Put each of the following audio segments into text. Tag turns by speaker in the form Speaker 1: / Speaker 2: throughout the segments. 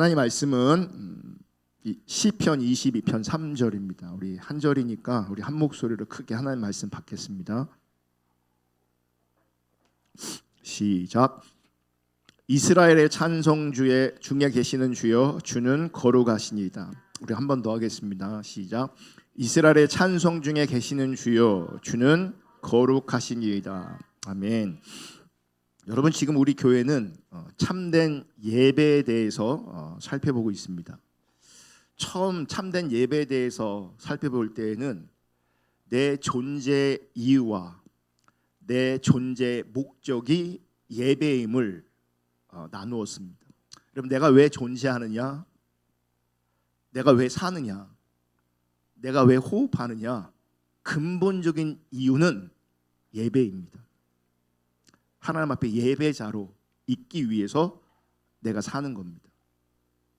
Speaker 1: 하나님 말씀은 시편 22편 3절입니다. 우리 한 절이니까 우리 한 목소리로 크게 하나님 말씀 받겠습니다. 시작. 이스라엘의 찬송주에 중에 계시는 주여, 주는 거룩하시니이다. 우리 한 번 더 하겠습니다. 시작. 이스라엘의 찬송 중에 계시는 주여, 주는 거룩하시니이다. 아멘. 여러분, 지금 우리 교회는 참된 예배에 대해서 살펴보고 있습니다. 처음 참된 예배에 대해서 살펴볼 때에는 내 존재 이유와 내 존재 목적이 예배임을 나누었습니다. 여러분, 내가 왜 존재하느냐, 내가 왜 사느냐, 내가 왜 호흡하느냐, 근본적인 이유는 예배입니다. 하나님 앞에 예배자로 있기 위해서 내가 사는 겁니다.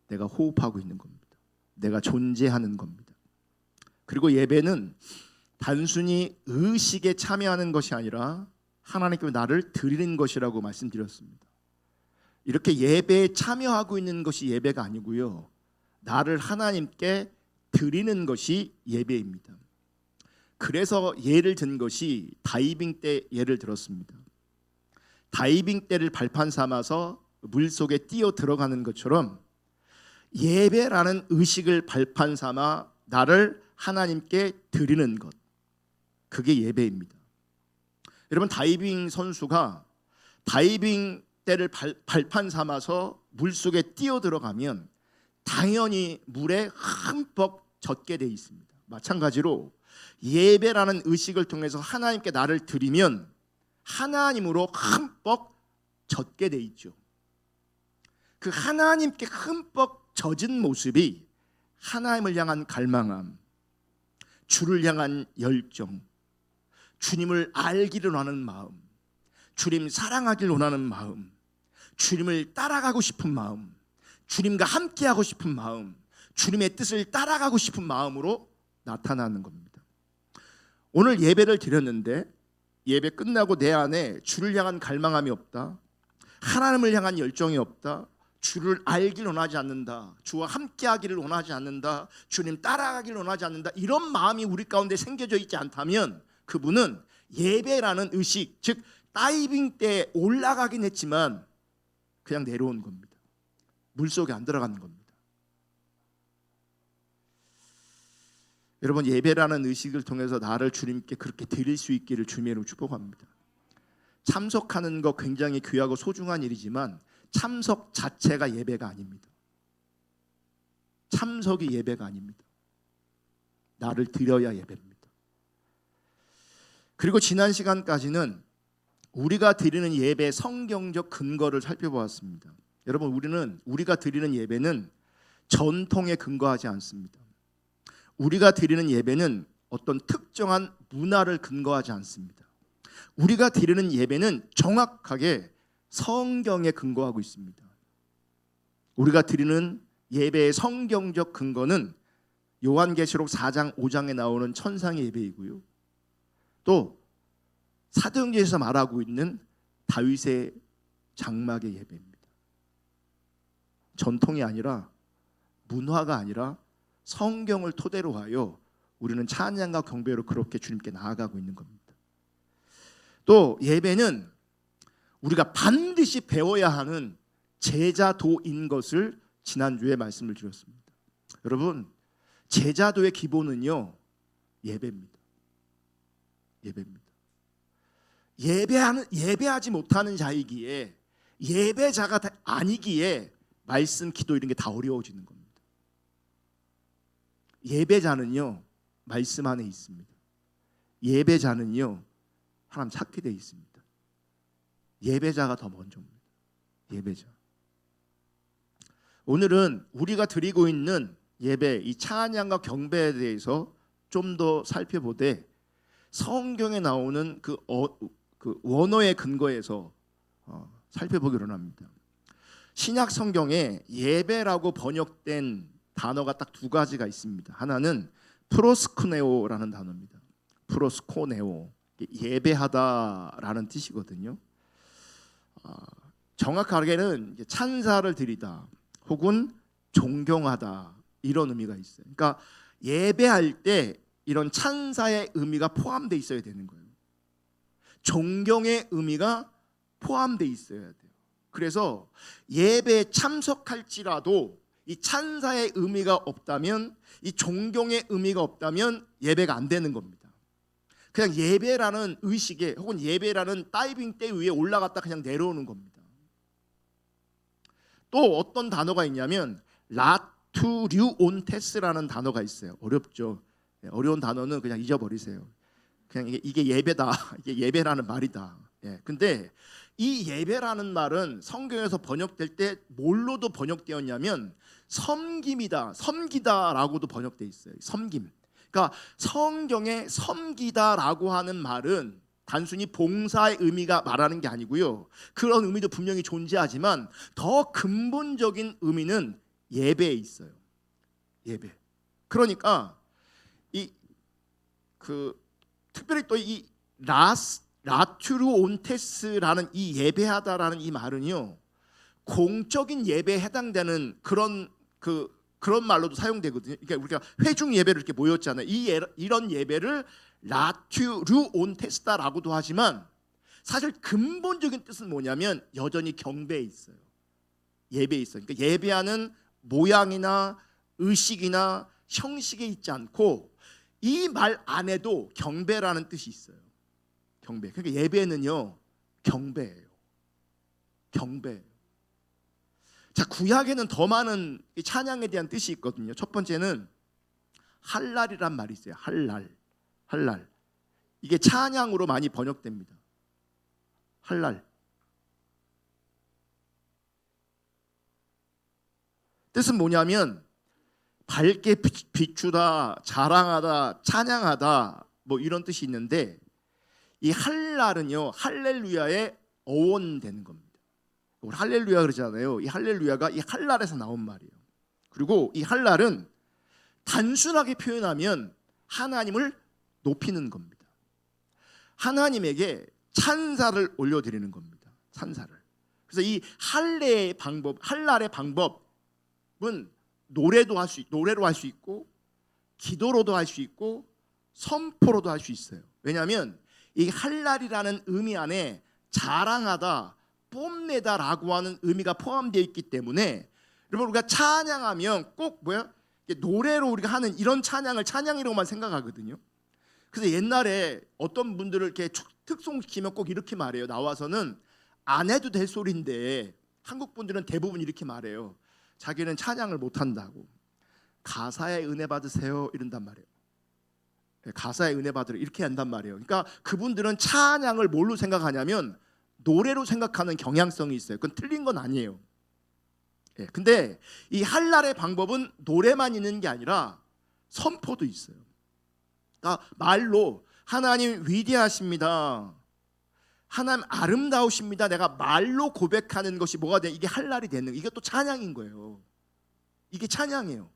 Speaker 1: 내가 호흡하고 있는 겁니다. 내가 존재하는 겁니다. 그리고 예배는 단순히 의식에 참여하는 것이 아니라 하나님께 나를 드리는 것이라고 말씀드렸습니다. 이렇게 예배에 참여하고 있는 것이 예배가 아니고요, 나를 하나님께 드리는 것이 예배입니다. 그래서 예를 든 것이 다이빙 때 예를 들었습니다. 다이빙 때를 발판 삼아서 물속에 뛰어 들어가는 것처럼 예배라는 의식을 발판 삼아 나를 하나님께 드리는 것, 그게 예배입니다. 여러분, 다이빙 선수가 다이빙 때를 발판 삼아서 물속에 뛰어 들어가면 당연히 물에 흠뻑 젖게 돼 있습니다. 마찬가지로 예배라는 의식을 통해서 하나님께 나를 드리면 하나님으로 흠뻑 젖게 돼 있죠. 그 하나님께 흠뻑 젖은 모습이 하나님을 향한 갈망함, 주를 향한 열정, 주님을 알기를 원하는 마음, 주님 사랑하기를 원하는 마음, 주님을 따라가고 싶은 마음, 주님과 함께하고 싶은 마음, 주님의 뜻을 따라가고 싶은 마음으로 나타나는 겁니다. 오늘 예배를 드렸는데 예배 끝나고 내 안에 주를 향한 갈망함이 없다, 하나님을 향한 열정이 없다, 주를 알기를 원하지 않는다, 주와 함께하기를 원하지 않는다, 주님 따라가기를 원하지 않는다, 이런 마음이 우리 가운데 생겨져 있지 않다면 그분은 예배라는 의식, 즉 다이빙 때 올라가긴 했지만 그냥 내려온 겁니다. 물속에 안 들어가는 겁니다. 여러분, 예배라는 의식을 통해서 나를 주님께 그렇게 드릴 수 있기를 주님으로 축복합니다. 참석하는 거 굉장히 귀하고 소중한 일이지만 참석 자체가 예배가 아닙니다. 참석이 예배가 아닙니다. 나를 드려야 예배입니다. 그리고 지난 시간까지는 우리가 드리는 예배의 성경적 근거를 살펴보았습니다. 여러분, 우리가 드리는 예배는 전통에 근거하지 않습니다. 우리가 드리는 예배는 어떤 특정한 문화를 근거하지 않습니다. 우리가 드리는 예배는 정확하게 성경에 근거하고 있습니다. 우리가 드리는 예배의 성경적 근거는 요한계시록 4장 5장에 나오는 천상의 예배이고요, 또 사도행전에서 말하고 있는 다윗의 장막의 예배입니다. 전통이 아니라, 문화가 아니라 성경을 토대로 하여 우리는 찬양과 경배로 그렇게 주님께 나아가고 있는 겁니다. 또 예배는 우리가 반드시 배워야 하는 제자도인 것을 지난주에 말씀을 드렸습니다. 여러분, 제자도의 기본은요, 예배입니다. 예배입니다. 예배하지 못하는 자이기에, 예배자가 아니기에 말씀, 기도 이런 게 다 어려워지는 겁니다. 예배자는요, 말씀 안에 있습니다. 예배자는요, 하나님 찾게 되어 있습니다. 예배자가 더 먼저입니다. 예배자. 오늘은 우리가 드리고 있는 예배, 이 찬양과 경배에 대해서 좀 더 살펴보되 성경에 나오는 그 원어의 근거에서 살펴보기로 합니다. 신약 성경에 예배라고 번역된 단어가 딱 두 가지가 있습니다. 하나는 프로스코네오라는 단어입니다. 프로스코네오, 예배하다라는 뜻이거든요. 정확하게는 찬사를 드리다 혹은 존경하다 이런 의미가 있어요. 그러니까 예배할 때 이런 찬사의 의미가 포함되어 있어야 되는 거예요. 존경의 의미가 포함되어 있어야 돼요. 그래서 예배에 참석할지라도 이 찬사의 의미가 없다면, 이 존경의 의미가 없다면 예배가 안 되는 겁니다. 그냥 예배라는 의식에, 혹은 예배라는 다이빙 대 위에 올라갔다 그냥 내려오는 겁니다. 또 어떤 단어가 있냐면 라투류온테스라는 단어가 있어요. 어렵죠. 어려운 단어는 그냥 잊어버리세요. 그냥 이게 예배다, 이게 예배라는 말이다. 근데 이 예배라는 말은 성경에서 번역될 때 뭘로도 번역되었냐면 섬김이다, 섬기다라고도 번역되어 있어요. 섬김. 그러니까 성경에 섬기다라고 하는 말은 단순히 봉사의 의미가 말하는 게 아니고요. 그런 의미도 분명히 존재하지만 더 근본적인 의미는 예배에 있어요. 예배. 그러니까 특별히 또 이 라투르온테스라는 이 예배하다라는 이 말은요, 공적인 예배에 해당되는 그런 말로도 사용되거든요. 그러니까 우리가 회중 예배를 이렇게 모였잖아요. 이런 예배를 라투르온테스다라고도 하지만 사실 근본적인 뜻은 뭐냐면 여전히 경배에 있어요. 예배에 있어요. 그러니까 예배하는 모양이나 의식이나 형식에 있지 않고 이 말 안에도 경배라는 뜻이 있어요. 경배. 그러니까 예배는요, 경배예요. 경배. 자, 구약에는 더 많은 찬양에 대한 뜻이 있거든요. 첫 번째는 할랄이란 말이 있어요. 할랄. 할랄. 이게 찬양으로 많이 번역됩니다. 할랄. 뜻은 뭐냐면 밝게 비추다, 자랑하다, 찬양하다 뭐 이런 뜻이 있는데 이 할랄은요, 할렐루야의 어원되는 겁니다. 우리 할렐루야 그러잖아요. 이 할렐루야가 이 할랄에서 나온 말이에요. 그리고 이 할랄은 단순하게 표현하면 하나님을 높이는 겁니다. 하나님에게 찬사를 올려드리는 겁니다. 찬사를. 그래서 이 할랄의 방법은 노래로 할 수 있고, 기도로도 할 수 있고, 선포로도 할 수 있어요. 왜냐하면 이 할랄이라는 의미 안에 자랑하다, 뽐내다라고 하는 의미가 포함되어 있기 때문에, 여러분 우리가 찬양하면 꼭 노래로 우리가 하는 이런 찬양을 찬양이라고만 생각하거든요. 그래서 옛날에 어떤 분들을 이렇게 특송시키면 꼭 이렇게 말해요. 나와서는 안 해도 될 소리인데 한국 분들은 대부분 이렇게 말해요. 자기는 찬양을 못한다고. 가사에 은혜 받으세요 이런단 말이에요. 가사에 은혜 받으라 이렇게 한단 말이에요. 그러니까 그분들은 찬양을 뭘로 생각하냐면 노래로 생각하는 경향성이 있어요. 그건 틀린 건 아니에요. 근데 이 할랄의 방법은 노래만 있는 게 아니라 선포도 있어요. 그러니까 말로 하나님 위대하십니다, 하나님 아름다우십니다, 내가 말로 고백하는 것이 뭐가 돼? 이게 할랄이 되는, 이게 또 찬양인 거예요. 이게 찬양이에요.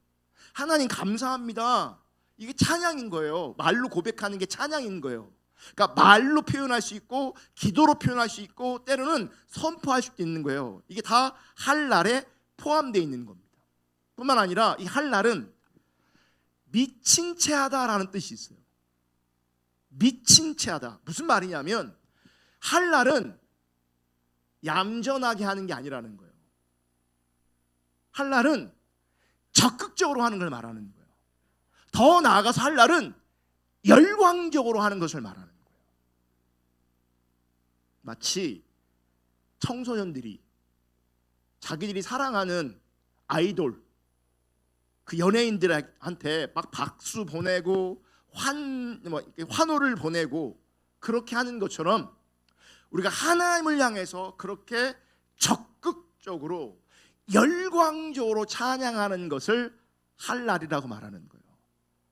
Speaker 1: 하나님 감사합니다, 이게 찬양인 거예요. 말로 고백하는 게 찬양인 거예요. 그러니까 말로 표현할 수 있고, 기도로 표현할 수 있고, 때로는 선포할 수도 있는 거예요. 이게 다 할랄에 포함되어 있는 겁니다. 뿐만 아니라 이 할랄은 미친 채하다라는 뜻이 있어요. 미친 채하다. 무슨 말이냐면 할랄은 얌전하게 하는 게 아니라는 거예요. 할랄은 적극적으로 하는 걸 말하는 거예요. 더 나아가서 할랄은 열광적으로 하는 것을 말하는 거예요. 마치 청소년들이 자기들이 사랑하는 아이돌, 그 연예인들한테 막 박수 보내고 환호를 보내고 그렇게 하는 것처럼 우리가 하나님을 향해서 그렇게 적극적으로 열광적으로 찬양하는 것을 할랄이라고 말하는 거예요.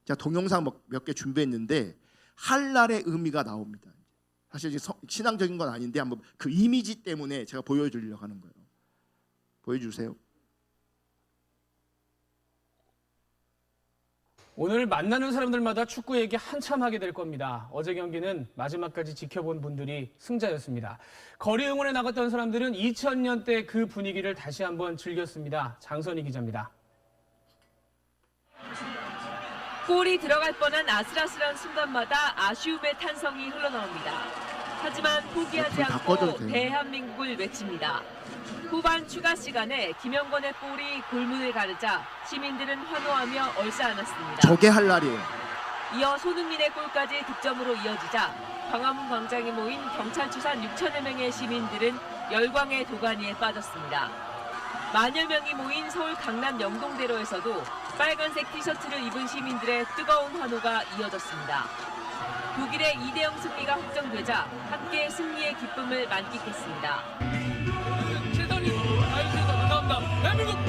Speaker 1: 제가 동영상 몇 개 준비했는데 할랄의 의미가 나옵니다. 사실 신앙적인 건 아닌데 한번 그 이미지 때문에 제가 보여주려고 하는 거예요. 보여주세요.
Speaker 2: 오늘 만나는 사람들마다 축구 얘기 한참 하게 될 겁니다. 어제 경기는 마지막까지 지켜본 분들이 승자였습니다. 거리 응원에 나갔던 사람들은 2000년대 그 분위기를 다시 한번 즐겼습니다. 장선희 기자입니다.
Speaker 3: 골이 들어갈 뻔한 아슬아슬한 순간마다 아쉬움의 탄성이 흘러나옵니다. 하지만 포기하지
Speaker 1: 다 꺼져도
Speaker 3: 않고
Speaker 1: 돼요.
Speaker 3: 대한민국을 외칩니다. 후반 추가 시간에 김영권의 볼이 골문을 가르자 시민들은 환호하며 얼싸안았습니다.
Speaker 1: 저게 할 날이에요.
Speaker 3: 이어 손흥민의 골까지 득점으로 이어지자 광화문 광장에 모인 경찰 추산 6천여 명의 시민들은 열광의 도가니에 빠졌습니다. 만여 명이 모인 서울 강남 영동대로에서도 빨간색 티셔츠를 입은 시민들의 뜨거운 환호가 이어졌습니다. 독일의 2대0 승리가 확정되자 함께 승리의 기쁨을 만끽했습니다.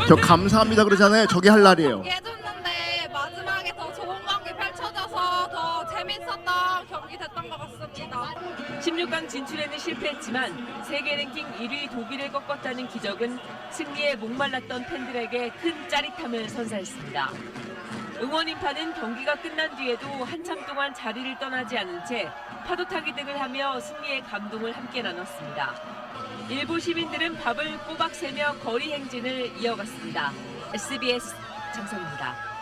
Speaker 1: 저 감사합니다 그러잖아요. 저게 할 날이에요.
Speaker 4: 해줬는데 마지막에 더 좋은 경기 펼쳐져서 더 재밌었던 경기 됐던 것 같습니다.
Speaker 3: 16강 진출에는 실패했지만 세계 랭킹 1위 독일을 꺾었다는 기적은 승리에 목말랐던 팬들에게 큰 짜릿함을 선사했습니다. 응원 인파는 경기가 끝난 뒤에도 한참 동안 자리를 떠나지 않은 채 파도타기 등을 하며 승리의 감동을 함께 나눴습니다. 일부 시민들은 밥을 꼬박 새며 거리 행진을 이어갔습니다. SBS 장성입니다.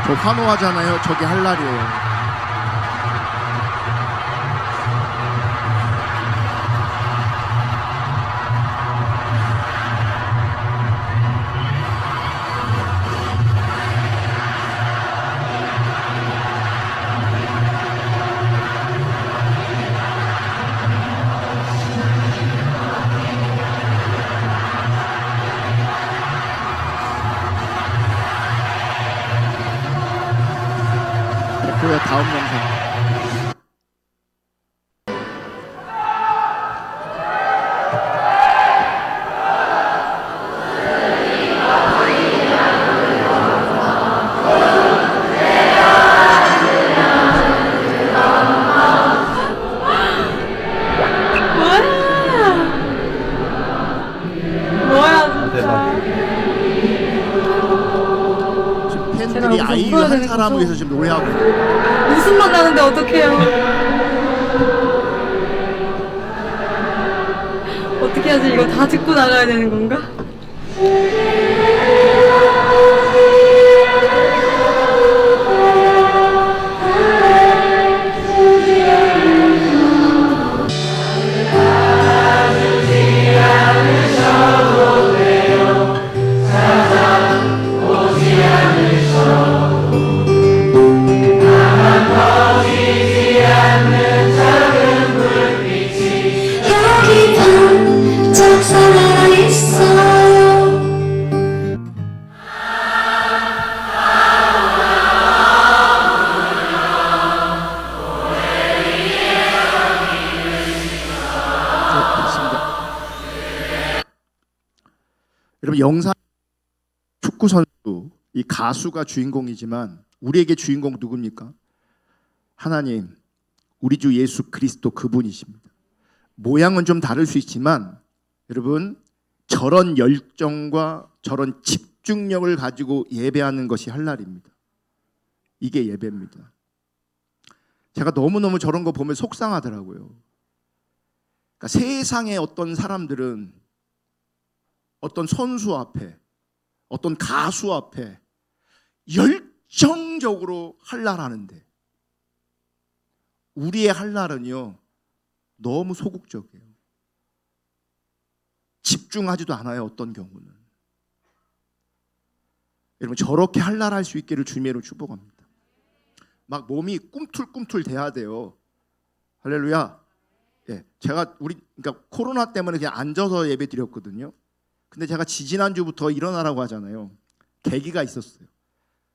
Speaker 1: 저 환호하잖아요. 저게 할 날이에요. 백호의 다음 영상. 지금 팬들이 아이유 한 사람을 위해서 지금 노래하고 있어요.
Speaker 5: 웃음만 나는데 어떡해요. 어떻게 하지? 이거 다 듣고 나가야 되는 건가?
Speaker 6: 여기 반짝 살아있어요.
Speaker 1: 됐습니다. 여러분 영상 축구 선수 이 가수가 주인공이지만 우리에게 주인공 누굽니까? 하나님, 우리 주 예수 그리스도 그분이십니다. 모양은 좀 다를 수 있지만 여러분 저런 열정과 저런 집중력을 가지고 예배하는 것이 할 날입니다. 이게 예배입니다. 제가 너무너무 저런 거 보면 속상하더라고요. 그러니까 세상의 어떤 사람들은 어떤 선수 앞에 어떤 가수 앞에 열정적으로 할날하는데 우리의 할날은요 너무 소극적이에요. 집중하지도 않아요. 어떤 경우는. 여러분 저렇게 할날할 수 있기를 주님으로 축복합니다. 막 몸이 꿈틀꿈틀 돼야 돼요. 할렐루야. 예, 제가 그러니까 코로나 때문에 그냥 앉아서 예배 드렸거든요. 근데 제가 지지난주부터 일어나라고 하잖아요. 계기가 있었어요.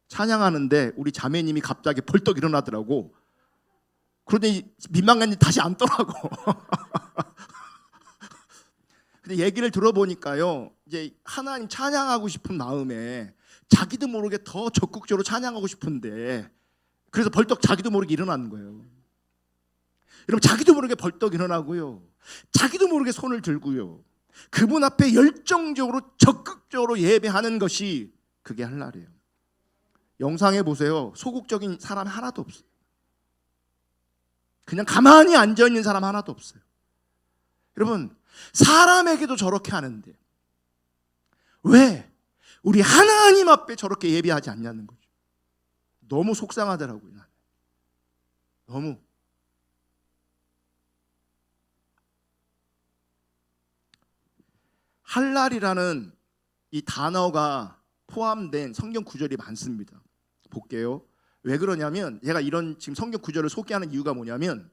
Speaker 1: 찬양하는데 우리 자매님이 갑자기 벌떡 일어나더라고. 그러더니 민망한지 다시 앉더라고. 근데 얘기를 들어보니까요, 이제 하나님 찬양하고 싶은 마음에 자기도 모르게 더 적극적으로 찬양하고 싶은데 그래서 벌떡 자기도 모르게 일어나는 거예요. 여러분 자기도 모르게 벌떡 일어나고요, 자기도 모르게 손을 들고요, 그분 앞에 열정적으로 적극적으로 예배하는 것이 그게 할 날이에요. 영상에 보세요. 소극적인 사람 하나도 없어요. 그냥 가만히 앉아있는 사람 하나도 없어요. 여러분 사람에게도 저렇게 하는데 왜 우리 하나님 앞에 저렇게 예배하지 않냐는 거죠. 너무 속상하더라고요. 나는. 너무. 할랄이라는 이 단어가 포함된 성경 구절이 많습니다. 볼게요. 왜 그러냐면 제가 이런 지금 성경 구절을 소개하는 이유가 뭐냐면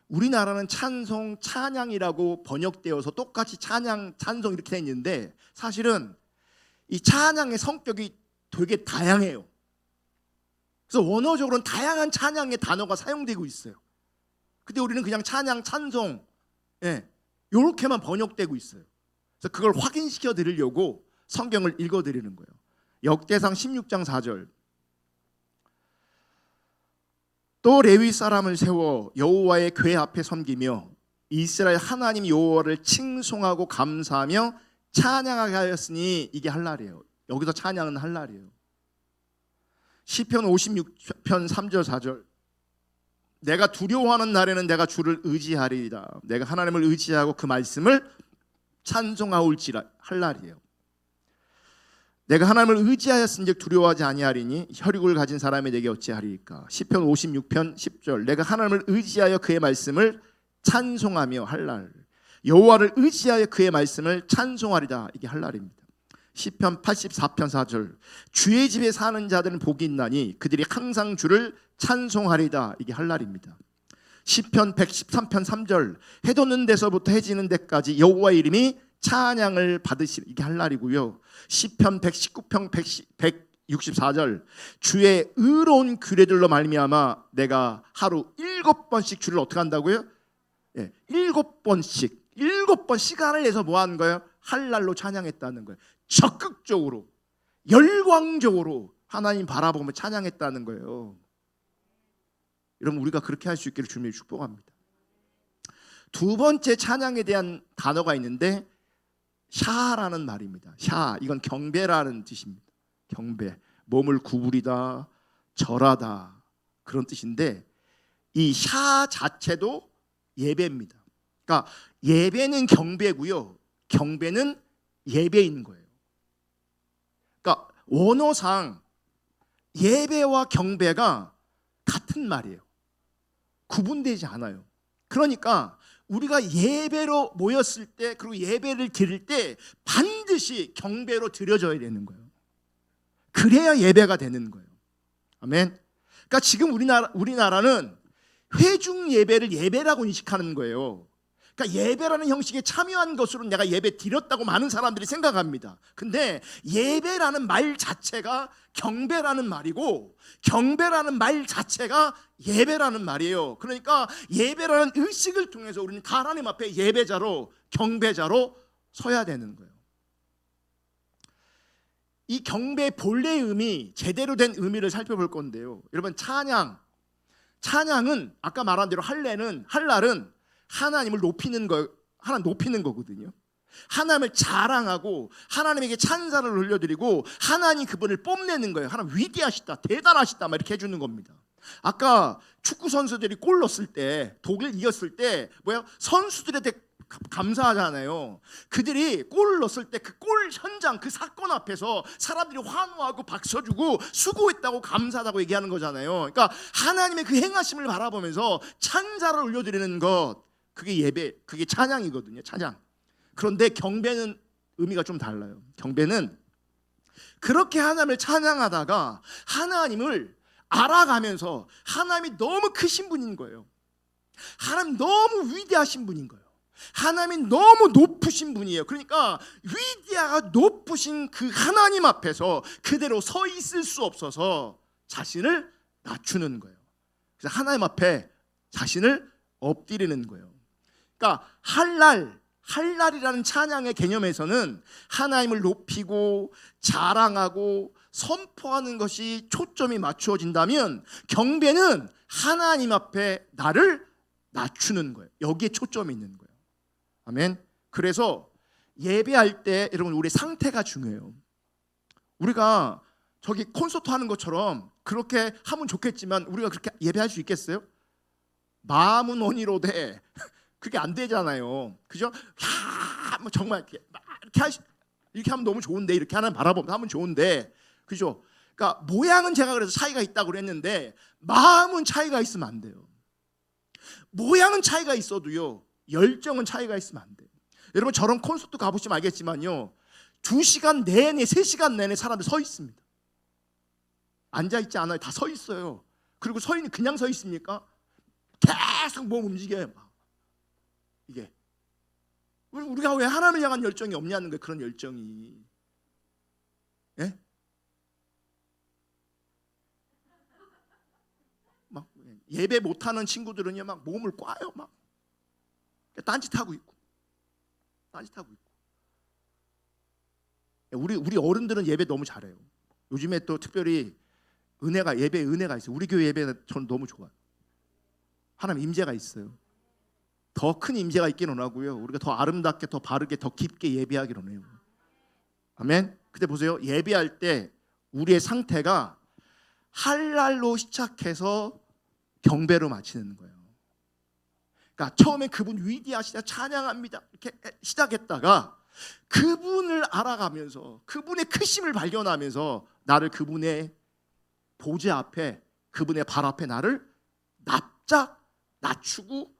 Speaker 1: 우리나라는 찬송, 찬양이라고 번역되어서 똑같이 찬양, 찬송 이렇게 돼 있는데 사실은 이 찬양의 성격이 되게 다양해요. 그래서 원어적으로는 다양한 찬양의 단어가 사용되고 있어요. 근데 우리는 그냥 찬양, 찬송 이렇게만 번역되고 있어요. 그래서 그걸 확인시켜 드리려고 성경을 읽어 드리는 거예요. 역대상 16장 4절. 또 레위 사람을 세워 여호와의 궤 앞에 섬기며 이스라엘 하나님 여호와를 칭송하고 감사하며 찬양하게 하였으니 이게 할랄이에요. 여기서 찬양은 할랄이에요. 시편 56편 3절 4절. 내가 두려워하는 날에는 내가 주를 의지하리이다. 내가 하나님을 의지하고 그 말씀을 찬송하올지라. 할랄이에요. 내가 하나님을 의지하였은즉 두려워하지 아니하리니 혈육을 가진 사람이 내게 어찌하리이까. 시편 56편 10절. 내가 하나님을 의지하여 그의 말씀을 찬송하며 할랄. 여호와를 의지하여 그의 말씀을 찬송하리다. 이게 할랄입니다. 시편 84편 4절. 주의 집에 사는 자들은 복이 있나니 그들이 항상 주를 찬송하리다. 이게 할랄입니다. 시편 113편 3절. 해 돋는 데서부터 해 지는 데까지 여호와의 이름이 찬양을 받으시리. 이게 할랄이고요. 시편 119편 164절. 주의 의로운 규례들로 말미암아 내가 하루 7번씩 주를 어떻게 한다고요? 7번씩 7번 시간을 내서 뭐 하는 거예요? 할랄로 찬양했다는 거예요. 적극적으로 열광적으로 하나님 바라보며 찬양했다는 거예요. 여러분 우리가 그렇게 할 수 있기를 주님이 축복합니다. 두 번째 찬양에 대한 단어가 있는데 샤라는 말입니다. 샤, 이건 경배라는 뜻입니다. 경배, 몸을 구부리다, 절하다 그런 뜻인데 이 샤 자체도 예배입니다. 그러니까 예배는 경배고요, 경배는 예배인 거예요. 그러니까 원어상 예배와 경배가 같은 말이에요. 구분되지 않아요. 그러니까 우리가 예배로 모였을 때 그리고 예배를 드릴 때 반드시 경배로 드려져야 되는 거예요. 그래야 예배가 되는 거예요. 아멘. 그러니까 지금 우리나라는 회중 예배를 예배라고 인식하는 거예요. 그러니까 예배라는 형식에 참여한 것으로 내가 예배 드렸다고 많은 사람들이 생각합니다. 근데 예배라는 말 자체가 경배라는 말이고 경배라는 말 자체가 예배라는 말이에요. 그러니까 예배라는 의식을 통해서 우리는 하나님 앞에 예배자로 경배자로 서야 되는 거예요. 이 경배의 본래의 의미, 제대로 된 의미를 살펴볼 건데요. 여러분 찬양은 아까 말한 대로 할랄은 하나님을 높이는 거거든요. 하나님을 자랑하고 하나님에게 찬사를 올려드리고 하나님 그분을 뽐내는 거예요. 하나님 위대하시다, 대단하시다 막 이렇게 해주는 겁니다. 아까 축구 선수들이 골 넣었을 때, 독일 이겼을 때 선수들한테 감사하잖아요. 그들이 골을 넣었을 때 그 골 현장, 그 사건 앞에서 사람들이 환호하고 박수주고 수고했다고 감사하다고 얘기하는 거잖아요. 그러니까 하나님의 그 행하심을 바라보면서 찬사를 올려드리는 것, 그게 예배, 그게 찬양이거든요. 찬양. 그런데 경배는 의미가 좀 달라요. 경배는 그렇게 하나님을 찬양하다가 하나님을 알아가면서 하나님이 너무 크신 분인 거예요. 하나님 너무 위대하신 분인 거예요. 하나님이 너무 높으신 분이에요. 그러니까 위대하고 높으신 그 하나님 앞에서 그대로 서 있을 수 없어서 자신을 낮추는 거예요. 그래서 하나님 앞에 자신을 엎드리는 거예요. 그러니까 할랄이라는 찬양의 개념에서는 하나님을 높이고 자랑하고 선포하는 것이 초점이 맞추어진다면 경배는 하나님 앞에 나를 낮추는 거예요. 여기에 초점이 있는 거예요. 아멘. 그래서 예배할 때 여러분 우리 상태가 중요해요. 우리가 저기 콘서트 하는 것처럼 그렇게 하면 좋겠지만 우리가 그렇게 예배할 수 있겠어요? 마음은 원이로되 그게 안 되잖아요. 그죠? 뭐 정말 이렇게 하면 너무 좋은데, 이렇게 하나 바라보면 하면 좋은데, 그죠? 그러니까 모양은 제가 그래서 차이가 있다고 그랬는데 마음은 차이가 있으면 안 돼요. 모양은 차이가 있어도요, 열정은 차이가 있으면 안 돼요. 여러분 저런 콘서트 가보시면 알겠지만요, 2시간 내내 3시간 내내 사람들 서 있습니다. 앉아 있지 않아요. 다 서 있어요. 그리고 서 있는 그냥 서 있습니까? 계속 몸 움직여요. 이게 우리가 왜 하나님을 향한 열정이 없냐는 거예요. 그런 열정이. 예? 막 예배 못하는 친구들은요, 막 몸을 꽈요. 막 딴짓하고 있고. 우리 어른들은 예배 너무 잘해요. 요즘에 또 특별히 예배 은혜가 있어요. 우리 교회 예배는 저는 너무 좋아요. 하나님 임재가 있어요. 더 큰 임재가 있기는 원하고요, 우리가 더 아름답게, 더 바르게, 더 깊게 예배하기를 원해요. 아멘. 근데 보세요, 예배할 때 우리의 상태가 할랄로 시작해서 경배로 마치는 거예요. 그러니까 처음에 그분 위대하시다, 찬양합니다, 이렇게 시작했다가 그분을 알아가면서 그분의 크심을 발견하면서 나를 그분의 보좌 앞에, 그분의 발 앞에 나를 납작 낮추고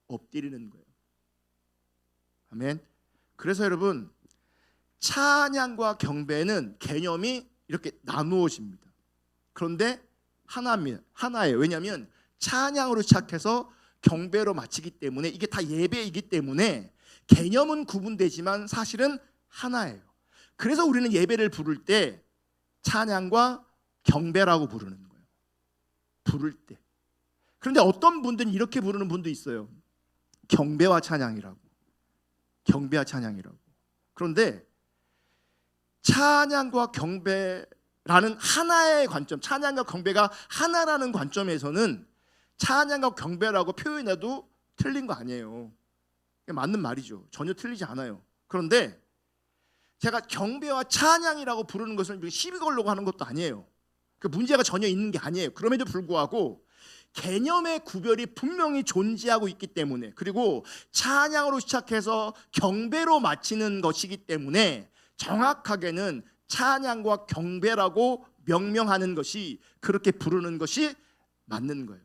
Speaker 1: 엎드리는 거예요. 아멘. 그래서 여러분, 찬양과 경배는 개념이 이렇게 나누어집니다. 그런데 하나예요. 왜냐하면 찬양으로 시작해서 경배로 마치기 때문에, 이게 다 예배이기 때문에 개념은 구분되지만 사실은 하나예요. 그래서 우리는 예배를 부를 때 찬양과 경배라고 부르는 거예요. 부를 때. 그런데 어떤 분들은 이렇게 부르는 분도 있어요. 경배와 찬양이라고. 그런데 찬양과 경배라는 하나의 관점, 찬양과 경배가 하나라는 관점에서는 찬양과 경배라고 표현해도 틀린 거 아니에요. 맞는 말이죠. 전혀 틀리지 않아요. 그런데 제가 경배와 찬양이라고 부르는 것을 시비 걸려고 하는 것도 아니에요. 그 문제가 전혀 있는 게 아니에요. 그럼에도 불구하고 개념의 구별이 분명히 존재하고 있기 때문에, 그리고 찬양으로 시작해서 경배로 마치는 것이기 때문에 정확하게는 찬양과 경배라고 명명하는 것이, 그렇게 부르는 것이 맞는 거예요.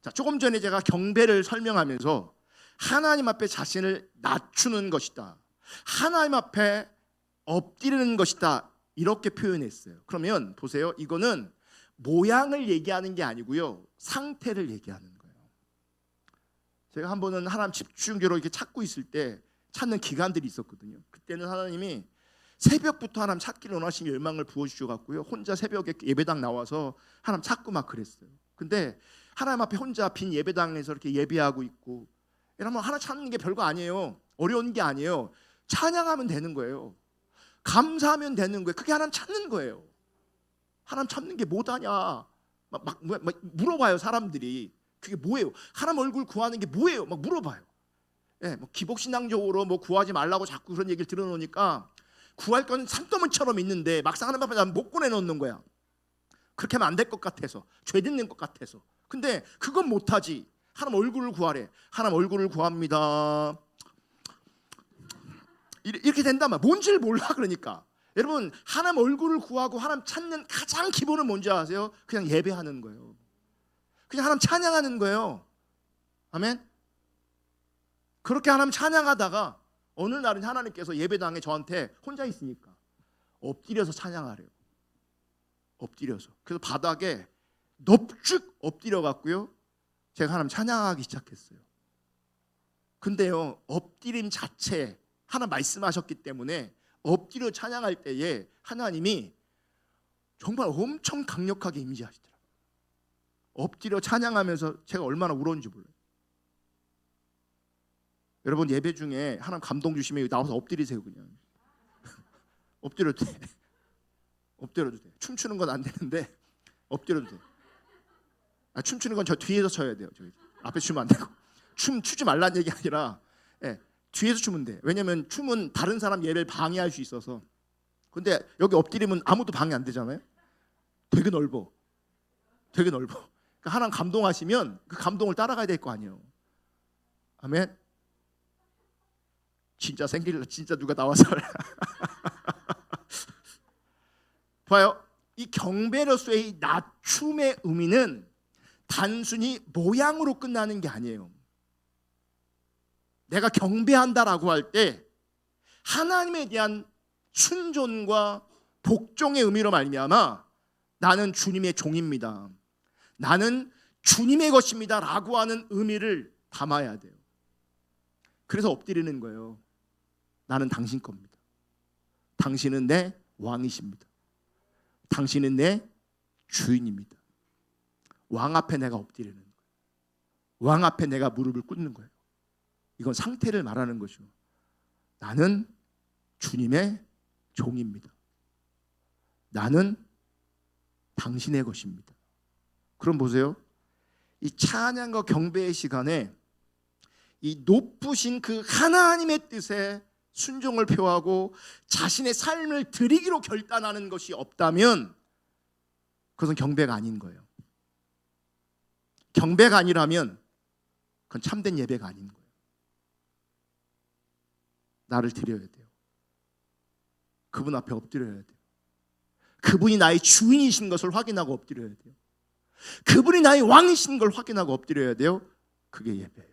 Speaker 1: 자, 조금 전에 제가 경배를 설명하면서 하나님 앞에 자신을 낮추는 것이다, 하나님 앞에 엎드리는 것이다, 이렇게 표현했어요. 그러면 보세요, 이거는 모양을 얘기하는 게 아니고요, 상태를 얘기하는 거예요. 제가 한 번은 하나님 집중적으로 이렇게 찾고 있을 때 찾는 기간들이 있었거든요. 그때는 하나님이 새벽부터 하나님 찾기를 원하시는 열망을 부어주셔갖고요, 혼자 새벽에 예배당 나와서 하나님 찾고 막 그랬어요. 근데 하나님 앞에 혼자 빈 예배당에서 이렇게 예배하고 있고, 여러분 하나 찾는 게 별거 아니에요. 어려운 게 아니에요. 찬양하면 되는 거예요. 감사하면 되는 거예요. 그게 하나님 찾는 거예요. 하나님 찾는 게 뭐다냐 막 물어봐요. 사람들이 그게 뭐예요? 하나님 얼굴 구하는 게 뭐예요? 막 물어봐요. 예, 뭐 기복신앙적으로 뭐 구하지 말라고 자꾸 그런 얘기를 들어놓으니까 구할 건 산더미처럼 있는데 막상 하나님 앞에 나는 못 꺼내놓는 거야. 그렇게 하면 안 될 것 같아서, 죄 짓는 것 같아서. 근데 그건 못하지. 하나님 얼굴을 구하래. 하나님 얼굴을 구합니다. 이렇게 된다면 뭔지를 몰라. 그러니까 여러분, 하나님 얼굴을 구하고 하나님 찾는 가장 기본은 뭔지 아세요? 그냥 예배하는 거예요. 그냥 하나님 찬양하는 거예요. 아멘. 그렇게 하나님 찬양하다가 어느 날은 하나님께서 예배당에 저한테 혼자 있으니까 엎드려서 찬양하래요. 엎드려서. 그래서 바닥에 넙죽 엎드려 갖고요, 제가 하나님 찬양하기 시작했어요. 근데요, 엎드림 자체 하나님 말씀하셨기 때문에 엎드려 찬양할 때에 하나님이 정말 엄청 강력하게 임재하시더라고요. 엎드려 찬양하면서 제가 얼마나 울었는지 몰라요. 여러분, 예배 중에 하나님 감동 주시면 나와서 엎드리세요. 그냥 엎드려도 돼. 엎드려도 돼. 춤추는 건 안 되는데 엎드려도 돼. 춤추는 건 저 뒤에서 쳐야 돼요. 저기 앞에 추면 안 되고. 추지 말라는 얘기 아니라, 예, 뒤에서 추면 돼. 왜냐면 춤은 다른 사람 예배를 방해할 수 있어서. 근데 여기 엎드리면 아무도 방해 안 되잖아요. 되게 넓어. 그러니까 하나님 감동하시면 그 감동을 따라가야 될 거 아니에요. 아멘. 진짜 생길래 진짜 누가 나와서 봐요. 이 경배로서의 낮춤의 의미는 단순히 모양으로 끝나는 게 아니에요. 내가 경배한다라고 할 때 하나님에 대한 순종과 복종의 의미로 말미암아 나는 주님의 종입니다, 나는 주님의 것입니다 라고 하는 의미를 담아야 돼요. 그래서 엎드리는 거예요. 나는 당신 겁니다. 당신은 내 왕이십니다. 당신은 내 주인입니다. 왕 앞에 내가 엎드리는 거예요. 왕 앞에 내가 무릎을 꿇는 거예요. 이건 상태를 말하는 거죠. 나는 주님의 종입니다. 나는 당신의 것입니다. 그럼 보세요. 이 찬양과 경배의 시간에 이 높으신 그 하나님의 뜻에 순종을 표하고 자신의 삶을 드리기로 결단하는 것이 없다면 그것은 경배가 아닌 거예요. 경배가 아니라면 그건 참된 예배가 아닌 거예요. 나를 드려야 돼요. 그분 앞에 엎드려야 돼요. 그분이 나의 주인이신 것을 확인하고 엎드려야 돼요. 그분이 나의 왕이신 걸 확인하고 엎드려야 돼요. 그게 예배예요.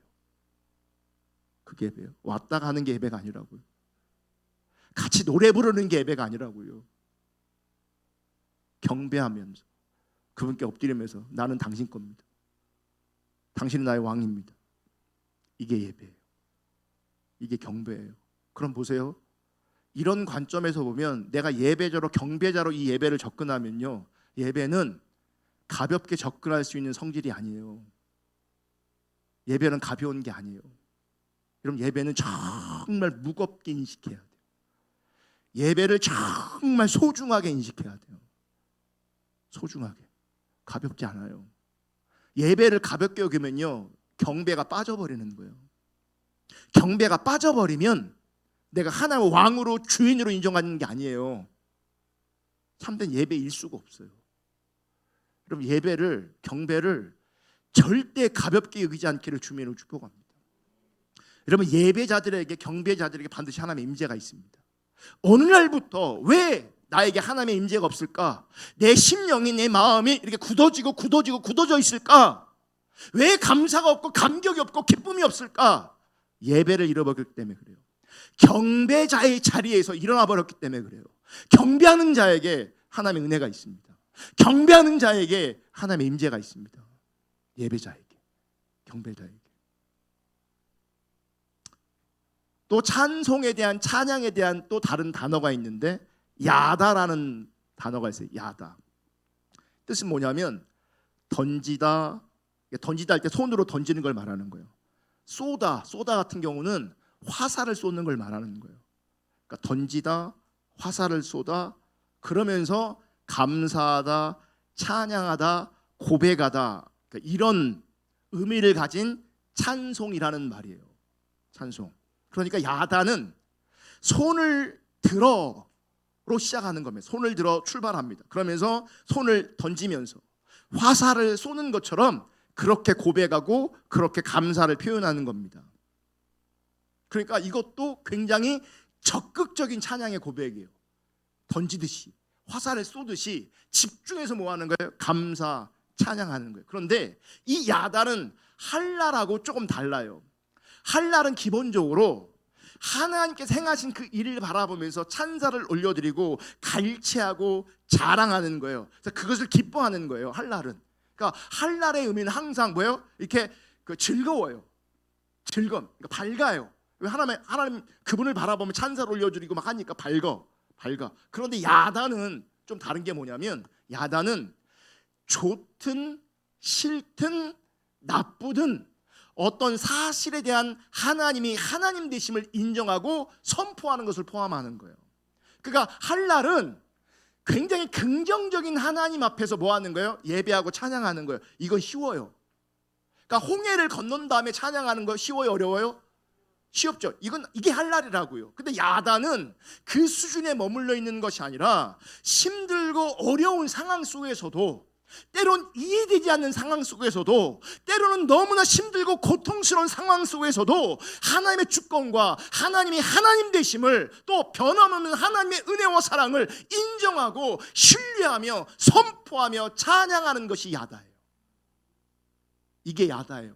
Speaker 1: 그게 예배예요. 왔다 가는 게 예배가 아니라고요. 같이 노래 부르는 게 예배가 아니라고요. 경배하면서 그분께 엎드리면서 나는 당신 겁니다. 당신은 나의 왕입니다. 이게 예배예요. 이게 경배예요. 그럼 보세요. 이런 관점에서 보면 내가 예배자로 경배자로 이 예배를 접근하면요, 예배는 가볍게 접근할 수 있는 성질이 아니에요. 예배는 가벼운 게 아니에요. 여러분, 예배는 정말 무겁게 인식해야 돼요. 예배를 정말 소중하게 인식해야 돼요. 소중하게. 가볍지 않아요. 예배를 가볍게 여기면요, 경배가 빠져버리는 거예요. 경배가 빠져버리면 내가 하나님의 왕으로 주인으로 인정하는 게 아니에요. 참된 예배일 수가 없어요. 여러분, 예배를, 경배를 절대 가볍게 여기지 않기를 주님으로 축복합니다. 여러분, 예배자들에게, 경배자들에게 반드시 하나님의 임재가 있습니다. 어느 날부터 왜 나에게 하나님의 임재가 없을까? 내 심령이, 내 마음이 이렇게 굳어져 있을까? 왜 감사가 없고 감격이 없고 기쁨이 없을까? 예배를 잃어버렸기 때문에 그래요. 경배자의 자리에서 일어나 버렸기 때문에 그래요. 경배하는 자에게 하나님의 은혜가 있습니다. 경배하는 자에게 하나님의 임재가 있습니다. 예배자에게, 경배자에게. 또 찬송에 대한, 찬양에 대한 또 다른 단어가 있는데 야다라는 단어가 있어요. 야다. 뜻은 뭐냐면 던지다 할 때 손으로 던지는 걸 말하는 거예요. 쏘다 같은 경우는 화살을 쏘는 걸 말하는 거예요. 그러니까 던지다, 화살을 쏘다, 그러면서 감사하다, 찬양하다, 고백하다, 그러니까 이런 의미를 가진 찬송이라는 말이에요. 찬송. 그러니까 야다는 손을 들어로 시작하는 겁니다. 손을 들어 출발합니다. 그러면서 손을 던지면서 화살을 쏘는 것처럼 그렇게 고백하고 그렇게 감사를 표현하는 겁니다. 그러니까 이것도 굉장히 적극적인 찬양의 고백이에요. 던지듯이, 화살을 쏘듯이 집중해서 뭐 하는 거예요? 감사, 찬양하는 거예요. 그런데 이 야단은 할랄하고 조금 달라요. 할랄은 기본적으로 하나님께서 행하신 그 일을 바라보면서 찬사를 올려드리고 갈채하고 자랑하는 거예요. 그래서 그것을 기뻐하는 거예요. 할랄은. 그러니까 할랄의 의미는 항상 뭐예요? 이렇게 즐거워요. 즐거움. 그러니까 밝아요. 하나님 그분을 바라보면 찬사를 올려드리고 막 하니까 밝아. 그런데 야단은 좀 다른 게 뭐냐면, 야단은 좋든 싫든 나쁘든 어떤 사실에 대한 하나님이 하나님 되심을 인정하고 선포하는 것을 포함하는 거예요. 그러니까 할랄은 굉장히 긍정적인 하나님 앞에서 뭐 하는 거예요? 예배하고 찬양하는 거예요. 이건 쉬워요. 그러니까 홍해를 건넌 다음에 찬양하는 거 쉬워요, 어려워요? 쉽죠. 이게 할랄이라고요. 근데 야단은 그 수준에 머물러 있는 것이 아니라 힘들고 어려운 상황 속에서도 때론 이해되지 않는 상황 속에서도, 때로는 너무나 힘들고 고통스러운 상황 속에서도 하나님의 주권과 하나님이 하나님 되심을, 또 변함없는 하나님의 은혜와 사랑을 인정하고 신뢰하며 선포하며 찬양하는 것이 야다예요. 이게 야다예요.